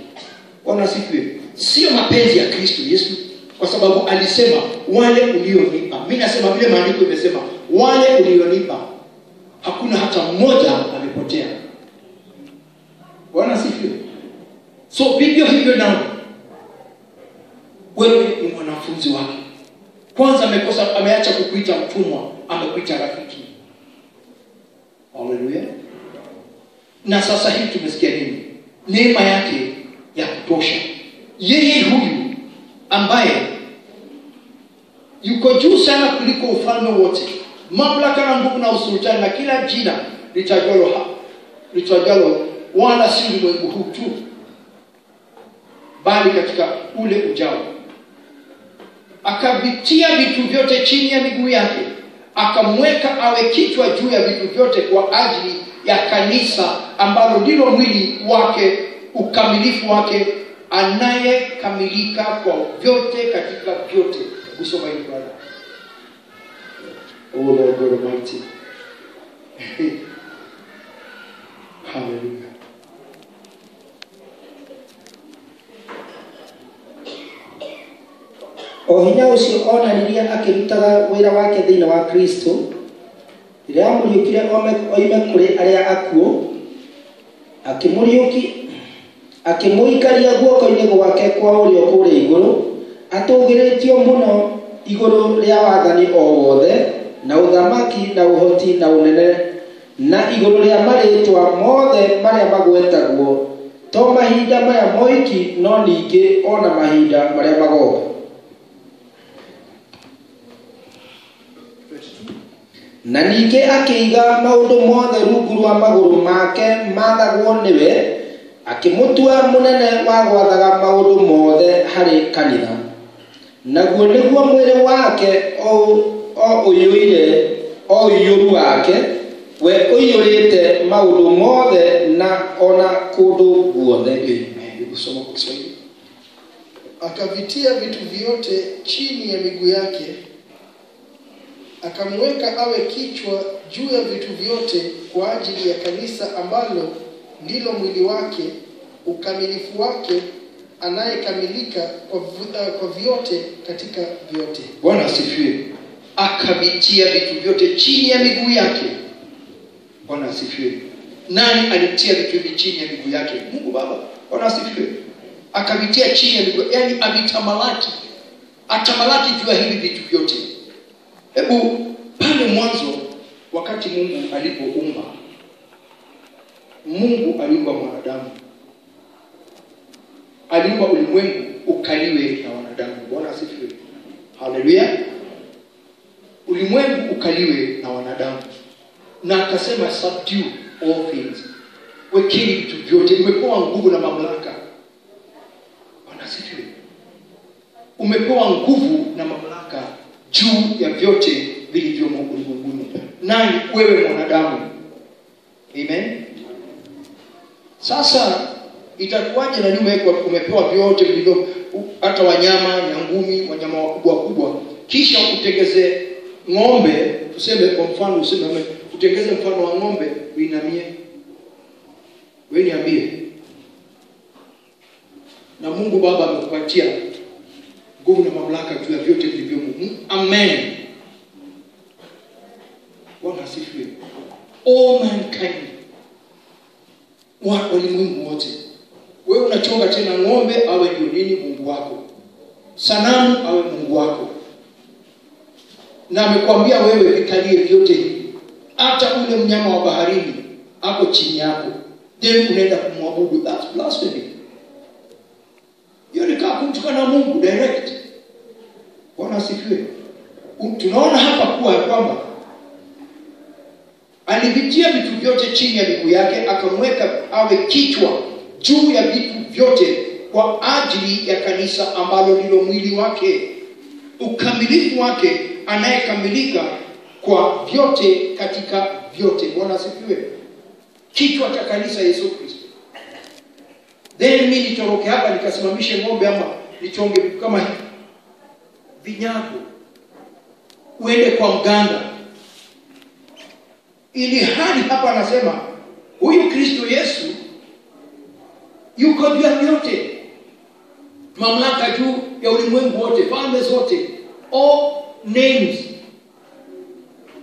Bwana sifiwe. Sio mapenzi ya Kristo Yesu, kwa sababu alisema wale ulionipa. Mimi nasema vile maandiko imesema, wale ulionipa hakuna hata mmoja amepotea. Bwana sifiwe. So vivyo hivyo nao wewe ni mwanafunzi wake. Kwanza ameacha kukuita mtumwa, amekuita rafiki. Haleluya. Na sasa hivi tumesikia nini? Neema yake ya kutosha. Yeye huyu ambaye yuko juu sana kuliko ufalme wote, mamlaka na nguvu na usultani na kila jina litajalo wala si ulimwengu huu tu, bali katika ule ujao. Akavitia vitu vyote chini ya miguu yake, akamweka awe kichwa juu ya vitu vyote kwa ajili ya kanisa, ambalo ndilo mwili wake, ukamilifu wake, anayekamilika kwa vyote katika vyote. Usoma hili brother. Oh Lord God Almighty. Hallelujah. O hinya ucio onanirie akirutaga wira wake thiini wa Kristo, riria amuriukire oime kuri aria akuo, akimuikaria guoko-ini gwake kwa urio kuria iguru, atugiritio muno iguru ria wathani o wothe na uthamaki na uhoti na unene, na iguru ria maritwa mothe maria magwetagwo, to mahinda maya moiki, no ningi ona mahinda maria magoka. Na ningĩ akĩiga maũndũ mothe rungu rwa magũrũ make maathagwo nĩwe, akĩmũtua mũnene wa gwathaga maũndũ mothe harĩ kanitha. Naguo nĩguo mwĩrĩ wake o ũiyũru wake, we ũiyũrĩte maũndũ mothe na ona kũndũ guothe. Kusoma kwa Kiswahili. Akavitia vitu vyote chini ya miguu yake, akamweka awe kichwa juu ya vitu vyote kwa ajili ya kanisa, ambalo ndilo mwili wake, ukamilifu wake, anayekamilika kwa vyote katika vyote. Bwana asifiwe. Akavitia vitu vyote chini ya miguu yake. Bwana asifiwe. Nani alitia vitu hivi chini ya miguu yake? Mungu Baba. Bwana asifiwe. Akavitia chini ya miguu, yani avitamalaki. Atamalaki juu ya hivi vitu vyote. Hebu pale mwanzo wakati Mungu alipoumba, Mungu aliumba mwanadamu. Aliumba ulimwengu ukaliwe na wanadamu. Bwana asifiwe. Haleluya. Ulimwengu ukaliwe na wanadamu. Na akasema subdue all things. Wekeni vitu vyote, umepewa nguvu na mamlaka. Bwana asifiwe. Umepewa nguvu na mamlaka juu ya vyote vilivyomo ulimwenguni. Nani? Wewe mwanadamu. Amen. Sasa itakuwaje na nyuma yako umepewa vyote vilivyo, hata wanyama, nyangumi, wanyama wakubwa, kisha utengeze ng'ombe, tuseme kwa mfano, utengeze mfano wa ng'ombe, uinamie. Wewe niambie. Na Mungu Baba amekupatia nguvu na mamlaka juu ya vyote vilivyomo. Amen. Bwana asifiwe. All mankind, walimwengu wote. Wewe unachonga tena ng'ombe awe ndio nini? Mungu wako. Sanamu awe Mungu wako. Na amekwambia wewe vikalie vyote hivi. Hata ule mnyama wa baharini ako chini yako. Then unaenda kumwabudu. That's blasphemy. Hiyo ni kama kumtukana Mungu direct. Bwana asifiwe. Tunaona hapa kuwa kwamba alivitia vitu vyote chini ya miguu yake, akamweka awe kichwa juu ya vitu vyote kwa ajili ya kanisa, ambalo ndilo mwili wake, ukamilifu wake, anayekamilika kwa vyote katika vyote. Bwana asifiwe. Kichwa cha kanisa Yesu Kristo. Then mimi nitoroke hapa nikasimamishe ng'ombe ama nichonge kama hivi. vinyago, uende kwa mganga. Ili hali hapa anasema huyu Kristo Yesu yuko juu ya yote, mamlaka juu ya ulimwengu wote, falme zote, all names.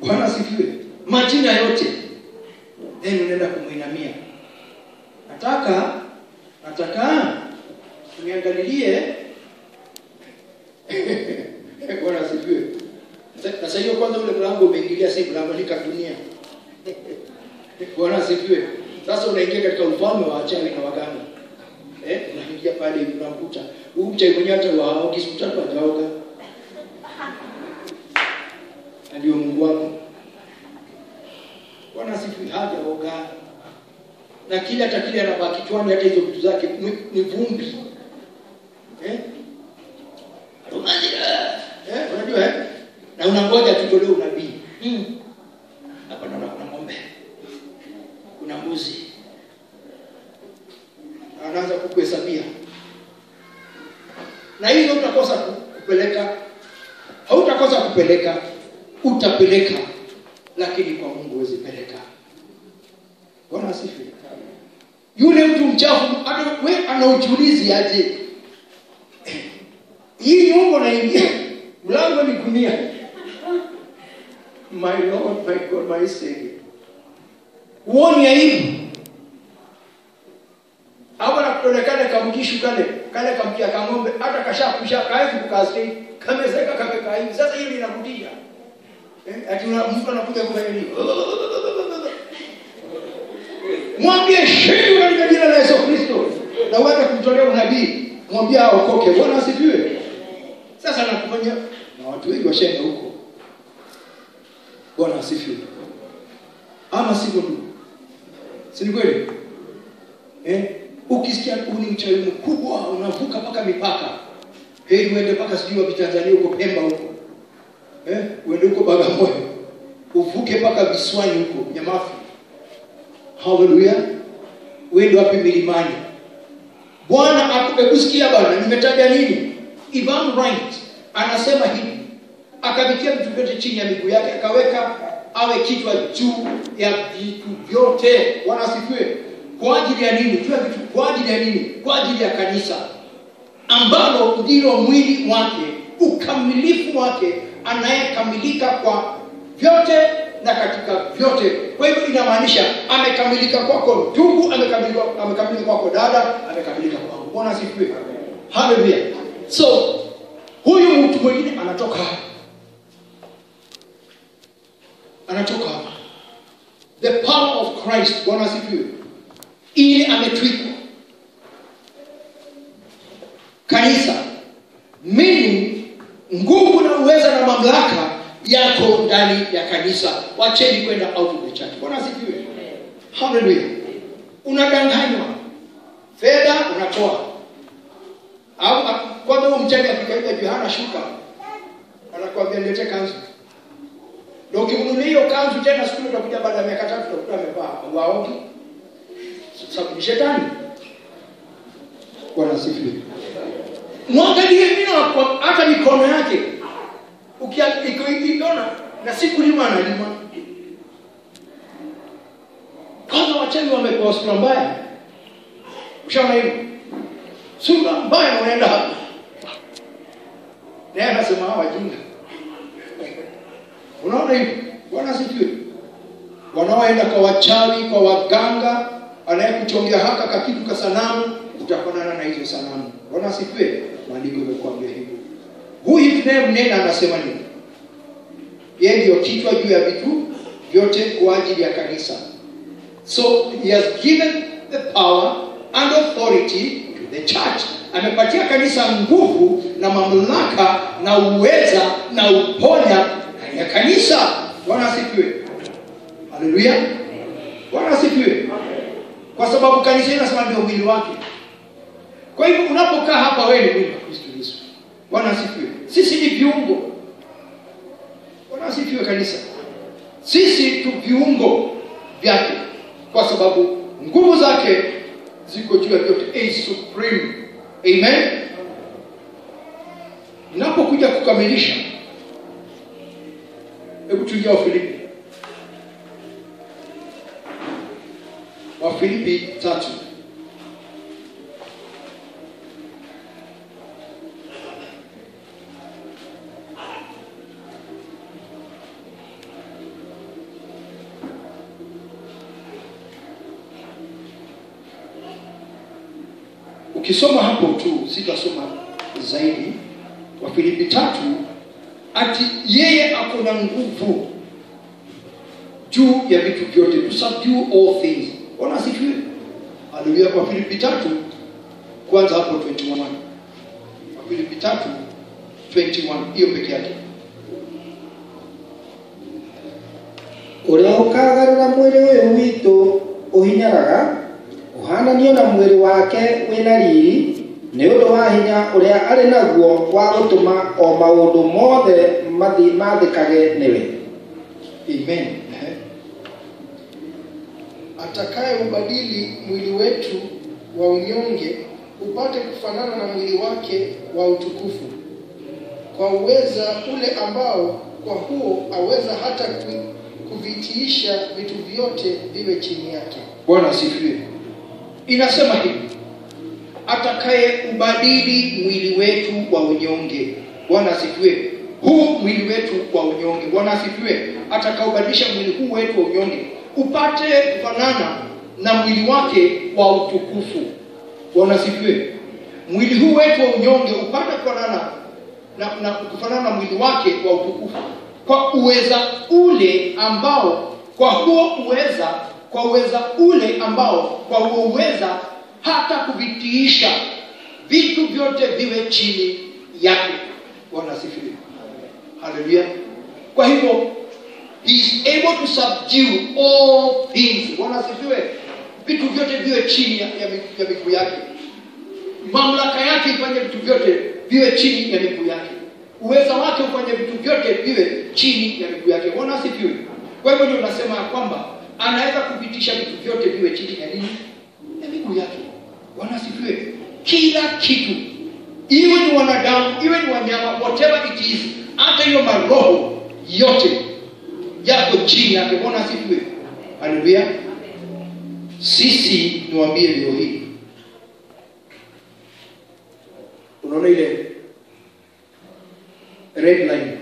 Bwana asifiwe. Majina yote. Then unaenda kumuinamia. Nataka uniangalilie. Bwana asifiwe. Sasa hiyo kwanza ule mlango umeingilia, si mlango ni dunia. Bwana asifiwe. Sasa unaingia katika ufalme wa wachawi na waganga. Unaingia pale unakuta huyu mchawi mwenyewe hata wao kisutatu hajaoga. Ndio Mungu wako. Bwana asifiwe, hajaoga. Na kila takili anabaki kichwani, hata hizo vitu zake ni vumbi. Unajua na unangoja tutolee unabii. Hapa naona kuna ng'ombe, kuna mbuzi. Anaanza kukuhesabia. Na hizo utakosa kupeleka. Hautakosa kupeleka, utapeleka, lakini kwa Mungu huwezi peleka. Bwana asifiwe. Yule mtu mchafu wewe anauchulizi aje? Hii nyumba naingia, mlango ni gunia. My Lord, my God, my Savior. Uone aibu. Hapo na kuonekana kamkishu kale kamkia kang'ombe, hata kashakusha kaezi kukasi, kamezeka kameka hivi. Sasa hili linakutia. Ati mtu anakuja kufanya nini? Mwambie shida katika jina la Yesu Kristo. Na wewe kumtolea unabii, mwambie aokoke. Bwana asifiwe. Sasa nakufanya na watu wengi washaenda huko. Bwana asifiwe. Ama sivyo ndugu? Si kweli? Ukisikia ni mchawi mkubwa unavuka mpaka mipaka. Uende mpaka sijui wa Tanzania huko Pemba huko. Uende huko Bagamoyo. Uvuke mpaka visiwani huko Nyamafu. Hallelujah. Uende wapi milimani. Bwana akusikia bwana, nimetaja nini? Ivan Wright anasema hivi. Akavikia vitu vyote chini ya miguu yake, akaweka awe kichwa juu ya vitu vyote. Bwana asifiwe. Kwa ajili ya nini? Juu ya vitu kwa ajili ya nini? Kwa ajili ya kanisa, ambalo ndilo mwili wake, ukamilifu wake, anayekamilika kwa vyote na katika vyote. Kwa hivyo inamaanisha amekamilika kwako ndugu, amekamilika kwako dada, amekamilika kwako. Bwana asifiwe. Hallelujah. So huyu mtu mwingine anatoka hapa. The power of Christ. Bwana asifiwe. Ili ametwikwa kanisa, meaning nguvu na uweza na mamlaka yako ndani ya kanisa. Wacheni kwenda out of the church. Bwana asifiwe. Hallelujah. Unadanganywa, fedha unatoa, au kwanza huyo mchawi akikaida Yohana shuka anakuambia nilete kanzu. Ndio ukimnunulia hiyo kanzu tena siku utakuja baada ya miaka 3 utakuta amevaa waoki. Sababu ni shetani. Bwana asifiwe. Mwangalie mimi hata mikono yake. Ukiona na siku lima analima. Kwanza wachawi wamepewa sura mbaya. Ushaona hiyo? Sura mbaya unaenda hapo. Naye anasema hawa wajinga. Unaona hiyo? Bwana asifiwe. Wanaoenda kwa wachawi, kwa waganga, anayekuchongea haka kakitu ka sanamu, utafanana na hizo sanamu. Bwana asifiwe. Maandiko yamekwambia hivyo. Huyu tunayemnena anasema nini? Yeye ndio kichwa juu ya vitu vyote kwa ajili ya kanisa. So he has given the power and authority to the church. Amepatia kanisa nguvu na mamlaka na uweza na uponya ndani ya kanisa. Bwana asifiwe. Haleluya. Bwana asifiwe. Kwa sababu kanisa linasema ndio mwili wake. Kwa hivyo unapokaa hapa wewe ni mwili wa Kristo Yesu. Bwana asifiwe. Sisi ni viungo. Bwana asifiwe kanisa. Sisi tu viungo vyake, kwa sababu nguvu zake ziko juu ya vyote. A supreme. Amen. tunapokuja kukamilisha, hebu tujia Wafilipi 3. Ukisoma hapo tu, sitasoma zaidi. Wafilipi 3, ati yeye ako na nguvu juu ya vitu vyote, to subdue all things. Ona sifiwe. Haleluya. Kwa Wafilipi 3 kwanza hapo 21. Wafilipi 3:21, hiyo peke yake. Uria ukagarura mwiri uyu witu uhinyaraga uhananio na mwiri wake wina riri ni undu wa hinya uria ari naguo wa gutuma o maundu mothe mathikage niwe. Amen. Atakaye ubadili mwili wetu wa unyonge upate kufanana na mwili wake wa utukufu, kwa uweza ule ambao kwa huo aweza hata kuvitiisha vitu vyote viwe chini yake. Bwana asifiwe. Inasema hivi, atakaye ubadili mwili wetu wa unyonge. Bwana asifiwe. Huu mwili wetu wa unyonge, Bwana asifiwe, atakaubadilisha mwili huu wetu wa unyonge upate kufanana na mwili wake wa utukufu. Bwana asifiwe. Mwili huu wetu wa unyonge upate kufanana na kufanana na mwili wake wa utukufu, kwa uweza ule ambao kwa huo uweza hata kuvitiisha vitu vyote viwe chini yake. Bwana asifiwe. Haleluya. Kwa hivyo he is able to subdue all things. Bwana asifiwe. Vitu vyote viwe chini ya miguu yake. Mamlaka yake ifanye vitu vyote viwe chini ya miguu yake. Uweza wake ufanye vitu vyote viwe chini ya miguu yake. Bwana asifiwe. Kwa hivyo ndio nasema kwamba anaweza kupitisha vitu vyote viwe chini ya nini? Ya miguu yake. Bwana asifiwe. Kila kitu, iwe ni wanadamu, iwe ni wanyama, whatever it is, hata hiyo maroho yote yako chini yake. Bwana asifiwe. Haleluya. Sisi niwaambie leo hii, unaona ile red line,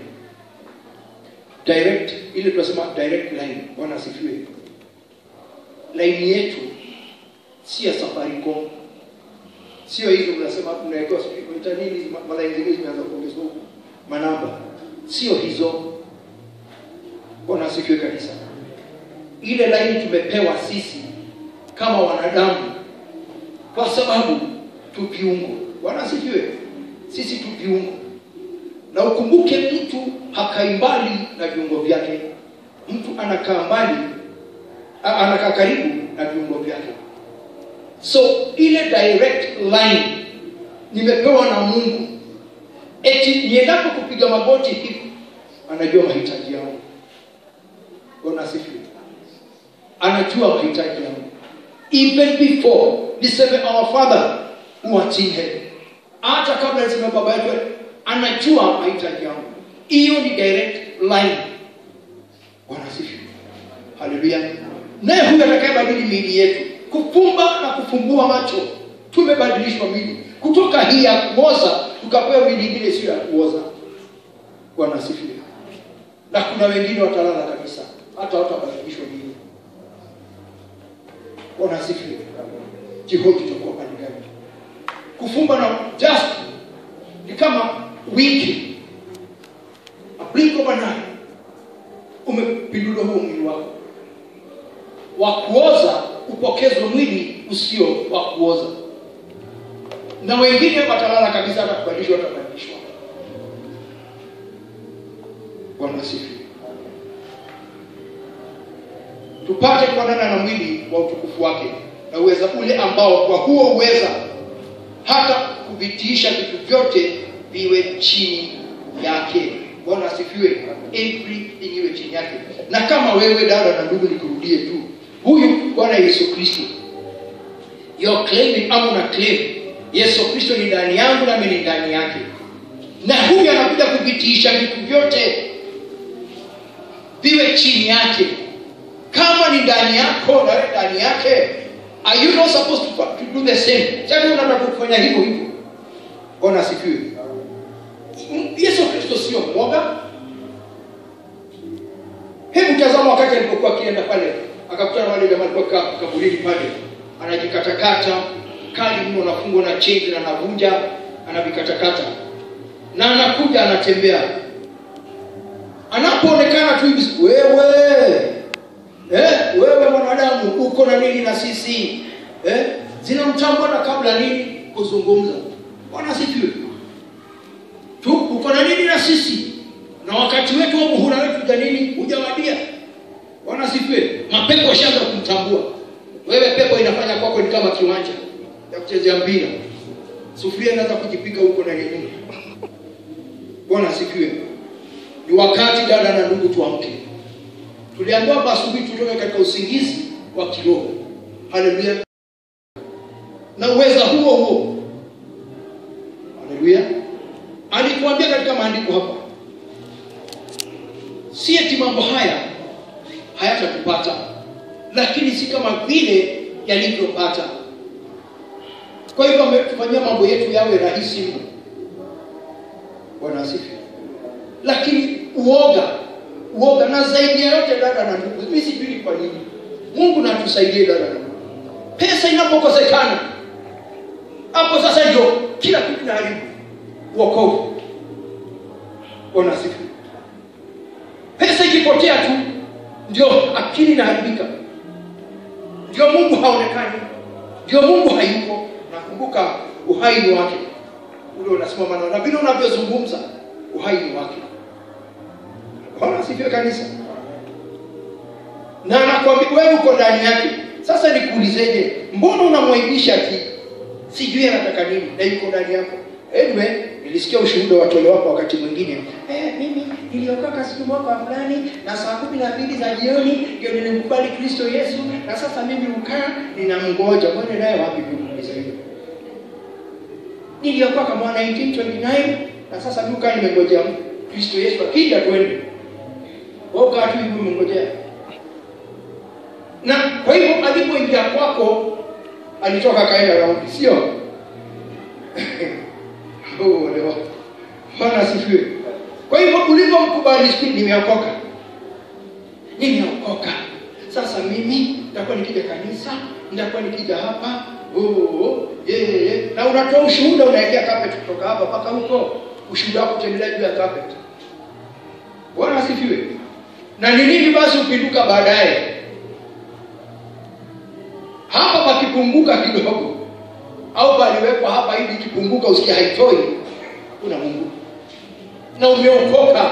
direct, ile tunasema direct line. Bwana asifiwe. Line yetu si ya Safaricom, sio hizo unasema unawekewa speaker nini, malaini zingine zimeanza kuongezwa manamba, sio hizo. Bwana asifiwe kanisa. Ile line tumepewa sisi kama wanadamu, kwa sababu tu viungo. Bwana asifiwe. Sisi tu viungo. Na ukumbuke mtu hakai mbali na viungo vyake. Mtu anakaa mbali, anakaa karibu na viungo vyake. So ile direct line nimepewa na Mungu. Eti niendapo kupiga magoti hivi, anajua mahitaji yangu. Bwana asifiwe. Anajua mahitaji yangu. Even before niseme our Father who art in heaven, hata kabla niseme baba yetu, anajua mahitaji yangu. Hiyo ni direct line. Bwana asifiwe. Haleluya. Naye huyu atakayebadili miili yetu, kufumba na kufumbua macho, tumebadilishwa miili kutoka hii ya kuoza tukapewa miili nyingine sio ya kuoza. Bwana asifiwe. Na kuna wengine watalala kabisa, hata watabadilishwa miili. Bwana asifiwe. Jehova tutakuwa pande gani? Kufumba na just ni kama wiki, a blink of an eye, umepindua huo mwili wako. Wa kuoza upokezwe mwili usio wa kuoza. Na wengine watalala kabisa, hata kubadilishwa watabadilishwa. Bwana asifiwe. Tupate kufanana na mwili wa utukufu wake, na uweza ule ambao kwa huo uweza hata kuvitiisha vitu vyote viwe chini yake. Bwana asifiwe. Everything iwe chini yake. Na kama wewe dada na ndugu, nikurudie tu, huyu Bwana Yesu Kristo, you're claiming, ama una claim Yesu Kristo ni ndani yangu na mimi ni ndani yake. na huyu anakuja kuvitiisha vitu vyote viwe chini yake. Kama ni ndani yako na wewe ndani yake, are you not supposed to do the same? Sasa unataka kufanya hivyo. Bwana asifiwe. Yesu Kristo sio mwoga. Hebu tazama wakati alipokuwa akienda pale, akakutana wale jamaa walikuwa kaburini pale, anajikatakata, kali mno, anafungwa na chains na anavunja, anavikatakata. Na anakuja anatembea. Anapoonekana tu hivi, wewe mwanadamu uko na nini na sisi? Zinamtambua na kabla nini kuzungumza. Bwana asifiwe. Tu uko na nini na sisi? Na wakati wetu wa muhula wetu ja nini hujawadia. Bwana asifiwe. Mapepo yashaanza kumtambua. Wewe pepo inafanya kwako ni kama kiwanja ya kuchezea mpira. Sufuria inaanza kujipika huko na nini. Bwana asifiwe. Ni wakati dada na ndugu tuamke. Tuliambiwa asubuhi tutoke katika usingizi wa kiroho. Haleluya. Na uweza huo. Haleluya. Alikuambia katika maandiko hapa, si eti mambo haya hayatakupata, lakini si kama vile yalivyopata. Kwa hivyo ametufanyia mambo yetu yawe rahisi mno. Bwana asifiwe. Lakini uoga na zaidi ya yote dada na ndugu, mimi sijui kwa nini Mungu na atusaidie dada na ndugu. Pesa inapokosekana, hapo sasa ndio kila kitu kinaharibu wokovu. Bwana asifiwe. Pesa ikipotea tu ndio akili inaharibika. Ndio Mungu haonekani. Ndio Mungu hayupo. Nakumbuka uhai wake. Ule unasimama na vile unavyozungumza uhai wake. Bwana asifiwe kanisa. Na anakuambia wewe uko ndani yake. Sasa nikuulizeje, mbona unamwaibisha ati sijui anataka nini na yuko ndani yako? Nilisikia ushuhuda wa tole wako wakati mwingine. Mimi niliokoka siku mwaka fulani na saa 12 za jioni ndio nilimkubali Kristo Yesu, na sasa mimi ukaa ninamngoja. Mbona naye wapi kuuliza hivyo? Niliokoka mwaka 1929 na sasa mimi ukaa nimengojea Kristo Yesu akija twende. Wewe kaa tu hivi umengojea. Na kwa hivyo alipoingia kwako alitoka kaenda raundi, sio? Leo. Bwana asifiwe. Kwa hivyo ulipomkubali siku nimeokoka. Sasa mimi nitakuwa nikija kanisa, nitakuwa nikija hapa. Na unatoa ushuhuda, unaekea carpet kutoka hapa mpaka huko. Ushuhuda wako utembelea juu ya carpet. Bwana asifiwe. Na ni nini basi upinduka baadaye? Hapa pakipunguka kidogo au paliwekwa hapa hivi kipunguka usikia haitoi, kuna Mungu. Na umeokoka.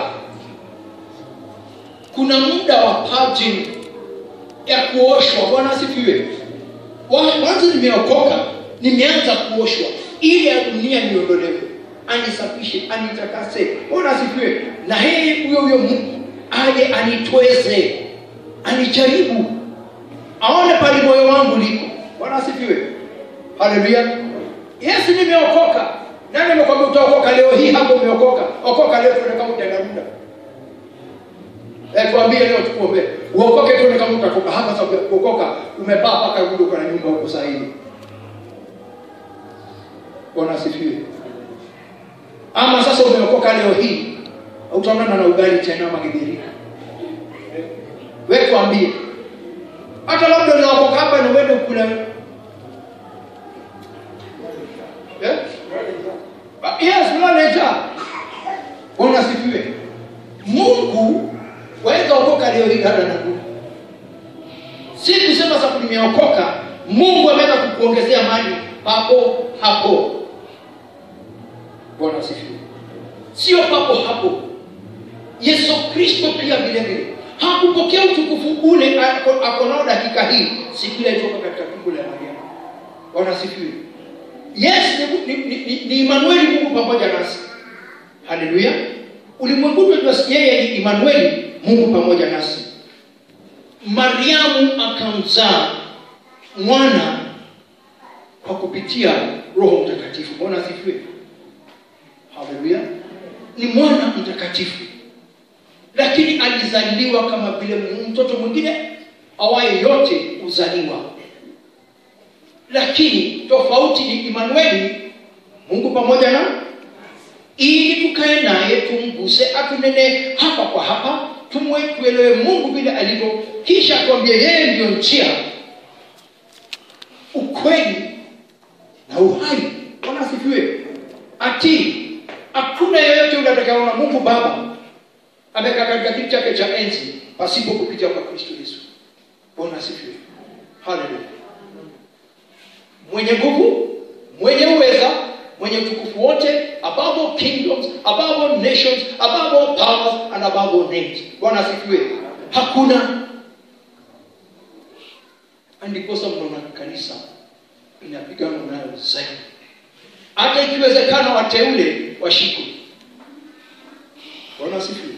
Kuna muda wa purging ya kuoshwa. Bwana asifiwe. Wakati nimeokoka, nimeanza kuoshwa ili ya dunia niondolewe, anisafishe, anitakase. Bwana asifiwe. Na huyo Mungu aje anitweze, anijaribu, aone pale moyo wangu liko. Bwana asifiwe. Haleluya. Yes, nimeokoka. Nani amekwambia utaokoka leo hii hapo umeokoka? Okoka leo tuone kama utaenda. Tuambie leo tukuombe. Uokoke tuone kama utatoka hapa sababu kuokoka umepaa paka rudi kwa nyumba huko saa hii. Bwana asifiwe. Ama sasa umeokoka leo hii, utaonana na ugali tena magidiri. Wewe tuambie. Hata labda unaokoka hapa na wewe kula. Yes, mwanadamu. Bwana asifiwe. Mungu waweza okoka leo hii dada na ndugu. Si kusema sasa nimeokoka, Mungu ameweza kukuongezea mali papo hapo. Bwana asifiwe. Sio papo hapo. Yesu Kristo pia vile vile hakupokea utukufu ule akonao dakika hii siku ile kutoka katika tumbo la Maria. Bwana asifiwe. Yes, ni Emmanuel, Mungu pamoja nasi. Haleluya. Ulimwengu tunasikia yeye ni Emmanuel, Mungu pamoja nasi. Mariamu akamzaa mwana kwa kupitia Roho Mtakatifu. Bwana asifiwe. Haleluya. ni mwana mtakatifu, lakini alizaliwa kama vile mtoto mwingine awaye yote uzaliwa. Lakini tofauti ni Immanueli, Mungu pamoja na, ili tukae naye, tumguse, atunene hapa kwa hapa, tuelewe Mungu vile alivyo, kisha tuambie yeye ndio njia, ukweli na uhai. Bwana asifiwe. Ati hakuna yeyote unatakaona Mungu Baba amekaa katika kiti chake cha enzi pasipo kupitia kwa Kristo Yesu. Bwana asifiwe. Haleluya. Mwenye nguvu, mwenye uweza, mwenye utukufu wote, above all kingdoms, above all nations, above all powers and above all names. Bwana asifiwe. Hakuna. Ndiposa mnaona kanisa inapigana nayo zaidi. Hata ikiwezekana wateule washikwe. Bwana asifiwe.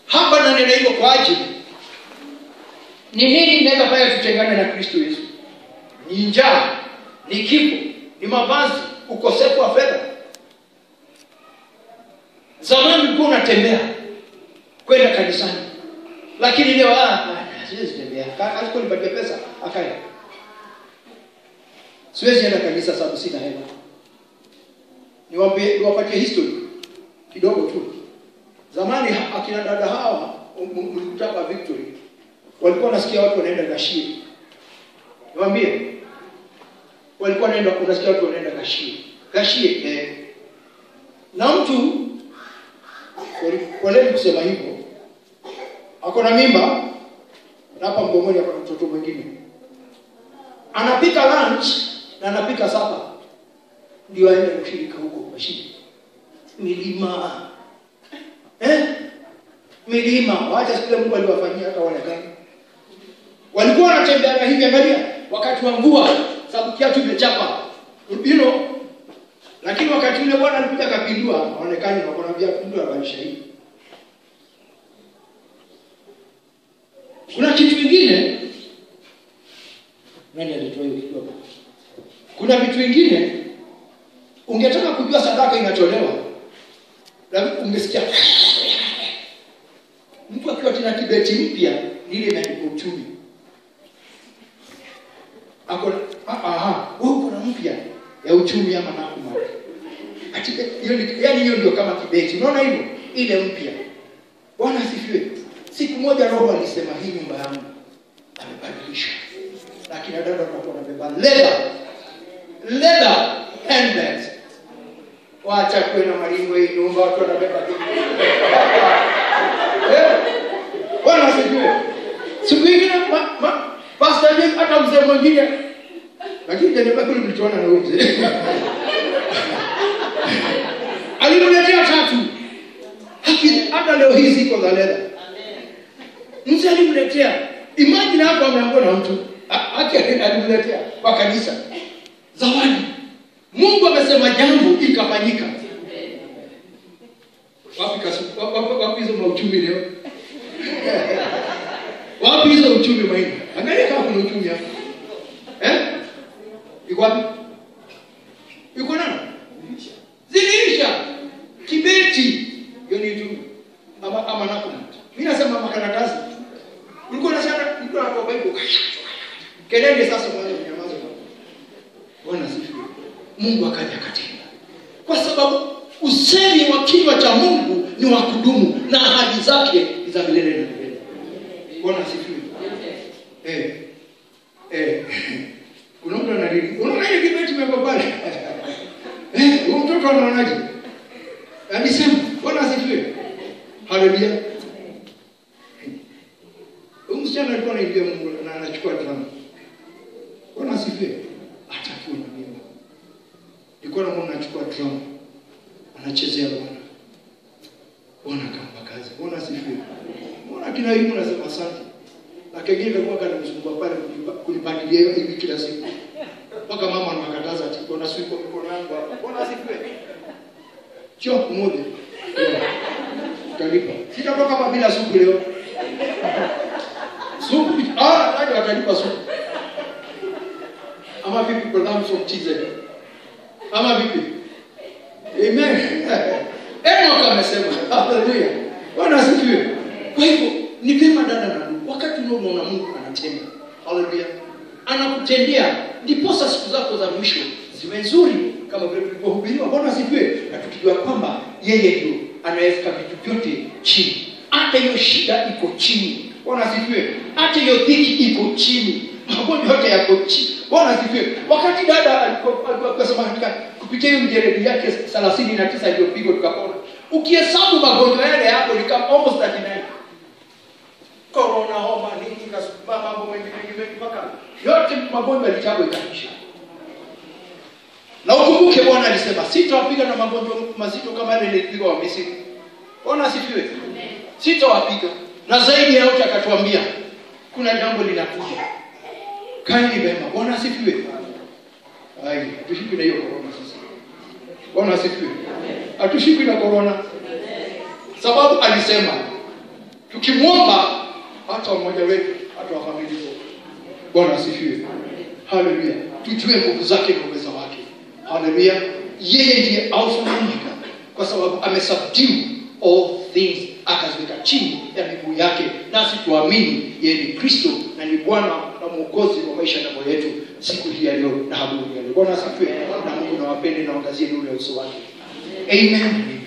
Hapa na neno hilo kwa ajili ni nini inaweza fanya tutengane na Kristo Yesu? Ni njaa, ni kifo, ni mavazi, ukosefu wa fedha. Zamani ulikuwa unatembea kwenda kanisani, lakini leo siwezi tembea. Alikuwa nipatie pesa akaya, siwezi enda kanisa sababu sina hela. Niwapatie history kidogo tu. Zamani akina dada hawa mlikutaka Victory, walikuwa nasikia watu wanaenda Gashie. Niwaambie, walikuwa wanaenda, unasikia watu wanaenda Gashie. Na mtu waleni kusema hivyo, ako na mimba na hapa mgongoni ako na mtoto mwingine. Anapika lunch na anapika supper, ndio aende kushirika huko Gashie. Milima. Milima, wacha sikile Mungu aliwafanyia hata waonekane. Walikuwa wanatembea na hivi, angalia, wakati wa mvua sababu kiatu imechapa. Lakini wakati ule Bwana alikuja akapindua, waonekane na kuambia pindua maisha hii. Kuna kitu kingine, nani alitoa hiyo kidogo? Kuna vitu vingine ungetaka kujua sadaka inatolewa, lakini ungesikia mtu akiwa tena kibeti mpya ile imeandikwa uchumi. Kuna mpya ya uchumi ama nakuma. Ati hiyo ndio kama kibeti. Unaona hivyo? Ile mpya. Bwana asifiwe. Siku moja Roho alisema hii nyumba yangu amebadilisha. Lakini dada watu wanabeba leather handbags. Wacha kwenda maringo hii nyumba watu wanabeba. Bwana asifiwe. Siku nyingine pastor Jim hata mzee mwingine, lakini ndio bado mlichoona na huyo mzee alimletea tatu. Hata leo hizi iko za leather. Mzee alimletea. Imagine hapo ameambiwa na mtu alimletea kwa kanisa zawadi. Mungu amesema jambo ikafanyika. Wapi hizo mauchumi leo? Wapi hizo uchumi maini? Angalia kama kuna uchumi hapa. Iko wapi? Iko nani? Zilisha. Kibeti. Hiyo ni uchumi. Ama nako. Mimi nasema makaratasi. Ulikuwa unasema mtu anapoa Bible. Kelele sasa mwanzo kunyamaza. Bwana sifiwe. Mungu akaja akatenda. Kwa sababu usemi wa kinywa cha Mungu ni wa kudumu na ahadi zake ni za milele na milele. Bwana asifiwe. Kuna mtu anadili. Unaona ile kibeti kimeko pale? Huyo mtoto anaonaje? Anasema Bwana asifiwe. Haleluya. Huyo msichana alikuwa anaingia Mungu na anachukua drama. Bwana asifiwe. Atakiwa na mimi. Nilikuwa naona anachukua drama. Anachezea Bwana. Bwana akampa kazi. Bwana asifiwe. Mbona kila hiyo unasema asante? Na kingine kwa kana msumbua pale kunipangilia hivi kila siku. Mpaka mama anakataza ati kuna siku mikono yangu hapa. Bwana asifiwe. Choo moja. Kalipa. Sitatoka hapa bila supu leo. Supu ndio atalipa supu. Ama vipi program from TZ? Ama vipi? Amen. Enoch amesema. Haleluya. Bwana asifiwe. Kwa hivyo ni vyema dada na ndugu, wakati unaona Mungu anatenda, haleluya, anakutendea, ndiposa siku zako za mwisho ziwe nzuri kama vile tulivyohubiriwa. Bwana asifiwe. Na tukijua kwamba yeye ndio anaweka vitu vyote chini. Hata hiyo shida iko chini. Bwana asifiwe. Hata hiyo dhiki iko chini. Magonjwa yote yako chini. Bwana asifiwe. Wakati dada alikuwa katika kupitia hiyo mjeredi yake 39 iliyopigwa tukapona. Ukihesabu magonjwa yale hapo ni kama almost 39. Corona, homa, nini, kasumba, mambo mengi mpaka yote magonjwa yalichagwa ikaisha. Na ukumbuke Bwana alisema sitawapiga na magonjwa mazito kama yale nilipigwa wa Misri. Bwana asifiwe. Sitawapiga. Na zaidi ya yote akatuambia kuna jambo linakuja. Kaeni vema. Bwana asifiwe. Ai, tushikwe na hiyo corona sasa. Bwana asifiwe. Atushikwe na corona. Sababu alisema tukimwomba hata mmoja wetu, hata wa familia zetu. Bwana asifiwe. Haleluya. Tujue nguvu zake na uwezo wake. Haleluya. Yeye ndiye Alpha na Omega, kwa sababu amesubdue all things, akaziweka chini ya miguu yake. Nasi tuamini yeye ni Kristo na ni Bwana na Mwokozi wa maisha na moyo yetu siku hii ya leo na hapo. Bwana asifiwe. Na Mungu nawapende na angazie nuru ya uso wake. Amen. Amen.